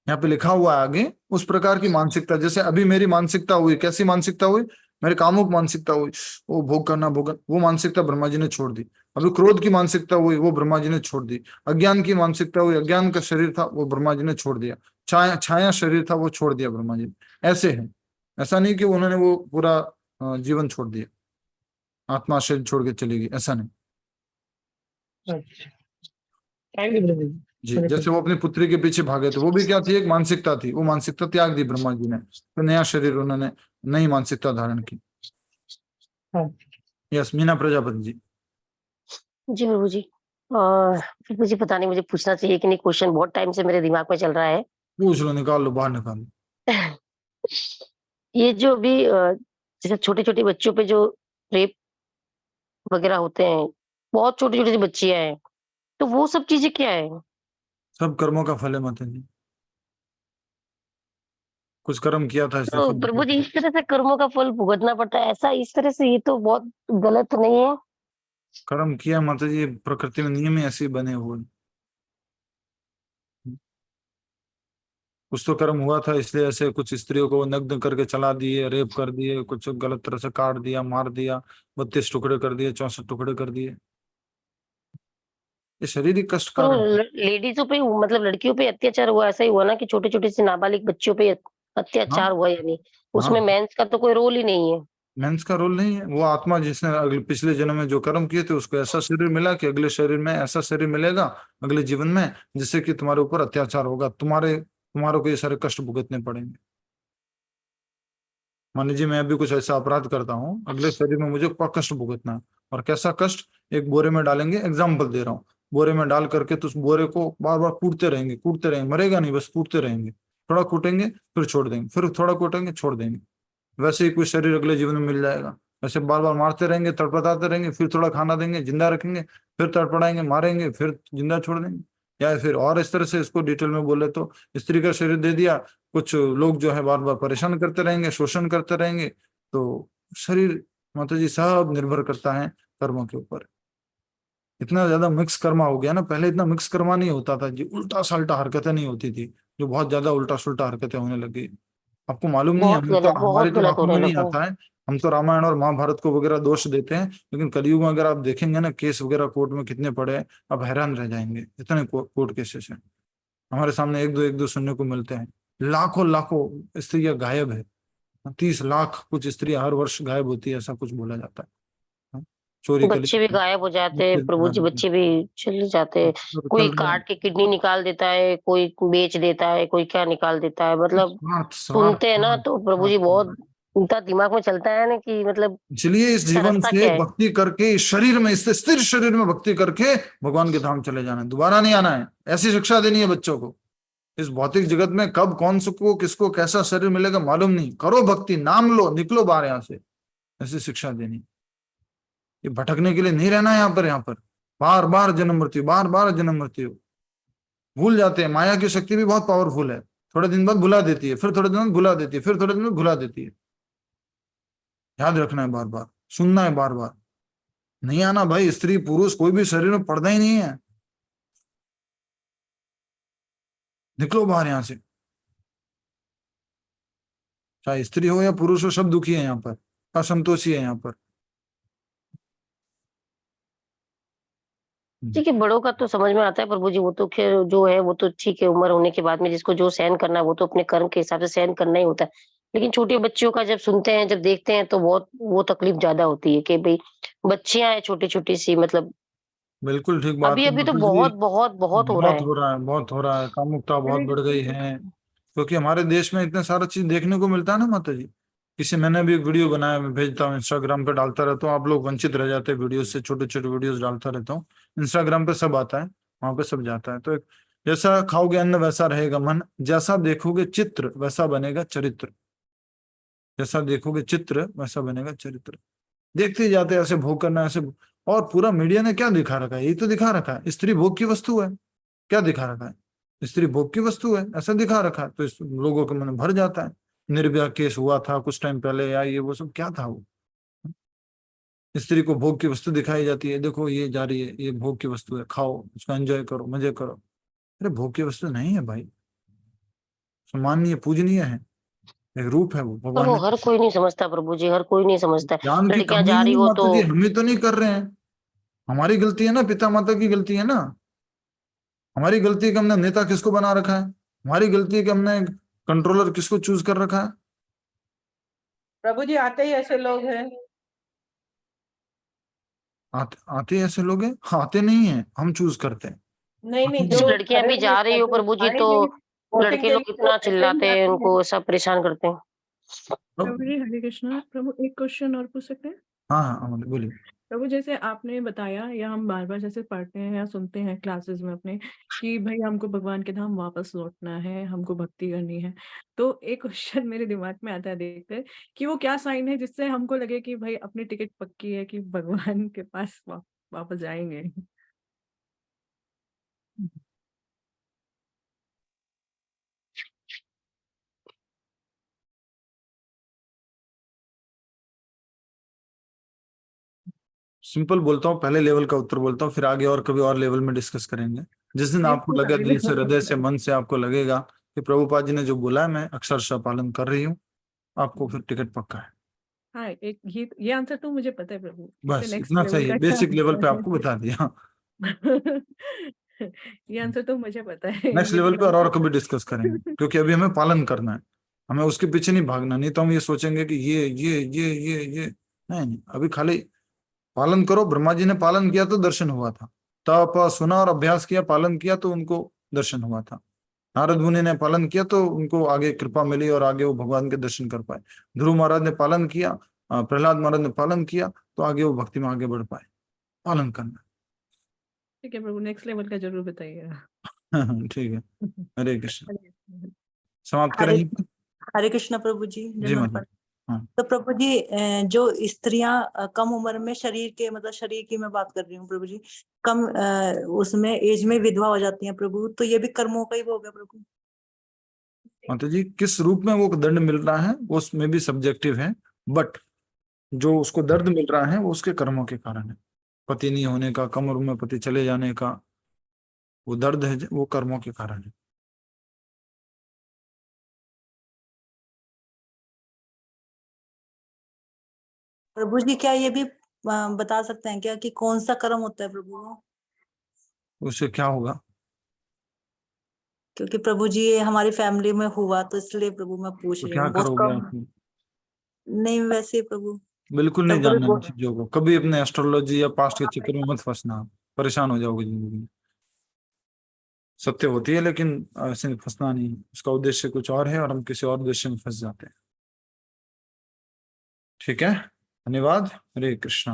यहाँ पे लिखा हुआ है आगे, उस प्रकार की मानसिकता। जैसे अभी मेरी मानसिकता हुई, कैसी मानसिकता हुई? मेरे कामुक मानसिकता हुई, वो भोग करना, वो मानसिकता ब्रह्मा जी ने छोड़ दी। अभी क्रोध की मानसिकता हुई, वो ब्रह्मा जी ने छोड़ दी। अज्ञान की मानसिकता हुई, अज्ञान का शरीर था, वो ब्रह्मा जी ने छोड़ दिया। छाया शरीर था, वो छोड़ दिया ब्रह्मा जी ने। ऐसे है, ऐसा नहीं कि उन्होंने वो पूरा जीवन छोड़ दिया, आत्मा शरीर छोड़ के चली गई, ऐसा नहीं। अच्छा, थैंक यू प्रभु जी, जैसे वो अपनी पुत्री के पीछे भागे थे, वो भी क्या थी? एक मानसिकता थी। वो मानसिकता त्याग दी ब्रह्मा जी ने, तो नया शरीर उन्होंने, नई मानसिकता धारण की। हाँ। यस, मीना प्रजापति जी। जी प्रभु जी। प्रभु जी पता नहीं मुझे पूछना चाहिए कि नहीं, क्वेश्चन बहुत टाइम से मेरे दिमाग में चल रहा है। पूछ लो, निकाल लो, बाहर निकाल लो। ये जो अभी जैसे छोटे-छोटे बच्चों पे जो रेप वगैरह होते हैं, बहुत छोटी-छोटी सी बच्चियाँ हैं, तो वो सब चीज़ें क्या है? सब कर्मों का फल है माता जी। कुछ कर्म किया था इसलिए तो फल प्रभु जी भुगतना। इस तरह से कर्मों का फल भुगतना पड़ता है, ऐसा इस तरह से ये तो बहुत गलत नहीं है? कर्म किया माता जी, प्रकृति में नियम ही ऐसे ही बने हुए हैं। कुछ तो कर्म हुआ था इसलिए ऐसे कुछ स्त्रियों को नग्न करके चला दिए, रेप कर दिए, कुछ गलत तरह से काट दिया, मार दिया, 32 टुकड़े कर दिए, 64 टुकड़े कर दिए। ये शारीरिक कष्ट तो कारण है। लेडीज़ों पे मतलब लड़कियों पे अत्याचार हुआ, ऐसा ही हुआ ना कि छोटे-छोटे से नाबालिग बच्चियों पे हाँ, अत्याचार हुआ, यानी हाँ। उसमें मेंस का तो कोई रोल ही नहीं है। मेंस का रोल नहीं है। वो आत्मा जिसने अगले पिछले जन्म में जो कर्म किए थे उसको ऐसा शरीर मिला कि अगले शरीर में ऐसा शरीर मिलेगा, अगले जीवन में, जिससे कि तुम्हारे ऊपर अत्याचार होगा, तुम्हारे को ये सारे कष्ट भुगतने पड़ेंगे। मान लीजिए मैं अभी कुछ ऐसा अपराध करता हूँ, अगले शरीर में मुझे कष्ट भुगतना है। और कैसा कष्ट? एक बोरे में डालेंगे, एग्जाम्पल दे रहा हूँ, बोरे में डाल करके तो उस बोरे को बार बार कूटते रहेंगे, मरेगा नहीं, बस कूटते रहेंगे। थोड़ा कूटेंगे फिर छोड़ देंगे, फिर थोड़ा कूटेंगे छोड़ देंगे। वैसे ही कोई शरीर अगले जीवन में मिल जाएगा। वैसे बार बार मारते रहेंगे, तड़पड़ाते रहेंगे, फिर थोड़ा खाना देंगे, जिंदा रखेंगे, फिर तड़पड़ाएंगे, मारेंगे, फिर जिंदा छोड़ देंगे। या फिर और इस तरह से इसको डिटेल में बोले तो स्त्री का शरीर दे दिया, कुछ लोग जो है बार बार परेशान करते रहेंगे, शोषण करते रहेंगे। तो शरीर माता जी सब निर्भर करता है कर्मों के ऊपर। इतना ज्यादा मिक्स कर्मा हो गया ना, पहले इतना मिक्स कर्मा नहीं होता था जी, उल्टा सल्टा हरकतें नहीं होती थी, जो बहुत ज्यादा उल्टा सुल्टा हरकतें होने लगी। आपको मालूम नहीं है, हमारी बहुत तो गलत आंखों में होने नहीं लगा है। आता है। हम तो रामायण और महाभारत को वगैरह दोष देते हैं, लेकिन कलयुग में अगर आप देखेंगे ना केस वगैरह कोर्ट में कितने पड़े हैं, आप हैरान रह जाएंगे, इतने कोर्ट केसेस हैं हमारे सामने, एक दो सुनने को मिलते हैं। लाखों लाखों स्त्रियां गायब है, 30 लाख कुछ स्त्रियां हर वर्ष गायब होती है, ऐसा कुछ बोला जाता है। हाँ, चोरी के बच्चे भी लिए गायब हो जाते हैं प्रभु जी, बच्चे भी चले जाते हैं। कोई चल रहे हैं। काट के किडनी निकाल देता है, कोई बेच देता है, कोई क्या निकाल देता है, मतलब स्वार्थ स्वार्थ सुनते हैं ना स्वार्थ तो प्रभु जी स्वार्थ। बहुत उनका दिमाग में चलता है ना कि मतलब इसलिए इस इसका जीवन रास्ता से क्या है? भक्ति करके, इस शरीर में, इस स्थिर शरीर में भक्ति करके भगवान के धाम चले जाना है, दोबारा नहीं आना है। ऐसी शिक्षा देनी है बच्चों को। इस भौतिक जगत में कब कौन को किसको कैसा शरीर मिलेगा मालूम नहीं, करो भक्ति, नाम लो, निकलो बाहर यहाँ से, ऐसी शिक्षा देनी। ये भटकने के लिए नहीं रहना है यहाँ पर बार बार जन्म मृत्यु, बार बार जन्म मृत्यु। भूल जाते हैं, माया की शक्ति भी बहुत पावरफुल है, थोड़े दिन बाद भुला देती है, फिर थोड़े दिन बाद भुला देती है, फिर थोड़े दिन बाद भुला देती है। याद रखना है, बार बार सुनना है, बार बार नहीं आना भाई। स्त्री पुरुष कोई भी शरीर में पर्दा ही नहीं है, निकलो बाहर यहां से। चाहे स्त्री हो या पुरुष हो, सब दुखी है यहाँ पर, असंतोषी है यहाँ पर। ठीक है, बड़ों का तो समझ में आता है प्रभु जी, वो तो खैर जो है वो तो ठीक है, उम्र होने के बाद में जिसको जो सहन करना है वो तो अपने कर्म के हिसाब से सहन करना ही होता है। लेकिन छोटे बच्चियों का जब सुनते हैं, जब देखते हैं तो बहुत वो तकलीफ ज्यादा होती है कि भाई बच्चियां हैं छोटी-छोटी सी, मतलब बिल्कुल ठीक बात है अभी-अभी तो माता जी। बहुत बहुत बहुत हो रहा बहुत है। हो रहा है, बहुत हो रहा है, कामुकता बहुत हरे बढ़ गई कृष्ण। है, क्योंकि हमारे देश में इतने सारा चीज देखने को मिलता है ना माता जी। मैंने भी एक वीडियो बनाया, मैं भेजता हूँ, इंस्टाग्राम पे डालता रहता हूँ, आप लोग वंचित रह जाते हैं वीडियो से, छोटे छोटे वीडियोस डालता रहता हूँ। इंस्टाग्राम पे सब आता है, वहां पे सब जाता है। तो एक, जैसा खाओगे अन्न वैसा रहेगा मन, जैसा देखोगे चित्र वैसा बनेगा चरित्र, जैसा देखोगे चित्र वैसा बनेगा चरित्र। देखते ही जाते हैं, ऐसे भोग करना, ऐसे। और पूरा मीडिया ने क्या दिखा रखा है? यही तो दिखा रखा है, स्त्री भोग की वस्तु है। क्या दिखा रखा है? स्त्री भोग की वस्तु है, ऐसा दिखा रखा है। तो इस लोगों के मन भर जाता है। निर्भया केस हुआ था कुछ टाइम पहले, या ये वो सब क्या था वो, स्त्री को भोग की वस्तु दिखाई जाती है, देखो ये जा रही है, ये भोग की वस्तु है, खाओ उसका, एंजॉय करो, मजे करो। अरे भोग की वस्तु नहीं है भाई, सम्माननीय पूजनीय है, एक रूप है वो पर भगवान वो ने। हर कोई नहीं समझता प्रभु जी, हर कोई नहीं समझता है। ज्ञान की लड़कियां कमी जा रही नहीं हो तो माता जी, हम ही तो नहीं कर रहे हैं, हमारी गलती है ना, पिता माता की गलती है ना। हमारी गलती है कि हमने नेता किसको बना रखा है, हमारी गलती है कि हमने कंट्रोलर किसको चूज कर रखा है। प्रभु जी आते ही ऐसे लोग हैं। आते ऐसे लोग हैं? आते नहीं है, हम चूज करते हैं। नहीं नहीं, जैसे जो लड़कियां भी जा रही हो प्रभु जी तो आएंगे वोटिंग लड़के के लोग लिए, वो इतना ऐसे ही चिल्लाते हैं, आते हैं। उनको ऐसा परेशान करते हैं। प्रभु जी हरे कृष्णा। प्रभु एक क्वेश्चन और पूछ सकते हैं? हाँ हाँ बोलिए। प्रभु जैसे आपने बताया या हम बार बार जैसे पढ़ते हैं या सुनते हैं क्लासेस में अपने कि भाई हमको भगवान के धाम वापस लौटना है, हमको भक्ति करनी है, तो एक क्वेश्चन मेरे दिमाग में आता है देखते हैं कि वो क्या साइन है जिससे हमको लगे कि भाई अपनी टिकट पक्की है कि भगवान के पास वापस जाएंगे। सिंपल बोलता हूँ, पहले लेवल का उत्तर बोलता हूँ, फिर आगे और कभी और लेवल में डिस्कस करेंगे। जिस दिन आपको लगे, दिल से, हृदय से, मन से आपको लगेगा कि प्रभुपाद जी ने जो बोला है मैं अक्षरशः पालन कर रही हूँ, आपको फिर टिकट पक्का है। हाँ, एक ये आंसर तो मुझे पता है प्रभु। बस इससे नेक्स्ट इतना लेवल चाहिए, का बेसिक क्या लेवल पे आंसर आपको बता दिया। है? ये आंसर तो मुझे पता है। नेक्स्ट ये लेवल पे और तो कभी डिस्कस करेंगे, क्योंकि अभी हमें पालन करना है, हमें उसके पीछे नहीं भागना। नहीं तो हम ये सोचेंगे कि ये नहीं, अभी खाली पालन करो। ब्रह्मा जी ने पालन किया तो दर्शन हुआ था, तप सुना और अभ्यास किया, पालन किया तो उनको दर्शन हुआ था। नारद मुनि ने पालन किया तो उनको आगे कृपा मिली और आगे वो भगवान के दर्शन कर पाए। ध्रुव महाराज ने पालन किया, प्रहलाद महाराज ने पालन किया तो आगे वो भक्ति में आगे बढ़ पाए। पालन करना। ठीक है प्रभु, नेक्स्ट लेवल का जरूर बताइएगा। ठीक है, हरे कृष्ण। हरे कृष्ण। समाप्त हरे करेंगे। हरे कृष्ण प्रभु जी, जी जन्म माता। पर। हाँ, तो प्रभु जी जो स्त्रियां कम उम्र में शरीर के मतलब शरीर की मैं बात कर रही हूँ प्रभु जी, कम उसमें एज में विधवा हो जाती हैं प्रभु, तो ये भी कर्मों का ही वो हो गया प्रभु। माता जी किस रूप में वो दंड मिल रहा है वो उसमें भी सब्जेक्टिव है, बट जो उसको दर्द मिल रहा है वो उसके कर्मों के कारण है। पति नहीं होने का, कम उम्र में पति चले जाने का वो दर्द है, वो कर्मों के कारण है। प्रभु जी क्या ये भी बता सकते हैं क्या कि कौन सा कर्म होता है प्रभु वो? उससे क्या होगा? क्योंकि प्रभु जी ये हमारी फैमिली में हुआ तो इसलिए प्रभु मैं पूछ तो रही क्या हूँ, बहुत करोगे कम। आप? नहीं वैसे ही प्रभु, बिल्कुल नहीं कभी कभी जानना इन चीजों को, कभी अपने एस्ट्रोलॉजी या पास्ट के चक्कर में मत फंसना, परेशान हो जाओगे जिंदगी में। सत्य होती है लेकिन ऐसे फंसना नहीं, उसका उद्देश्य कुछ और है और हम किसी और उद्देश्य में फंस जाते हैं। ठीक है, धन्यवाद। हरे कृष्णा।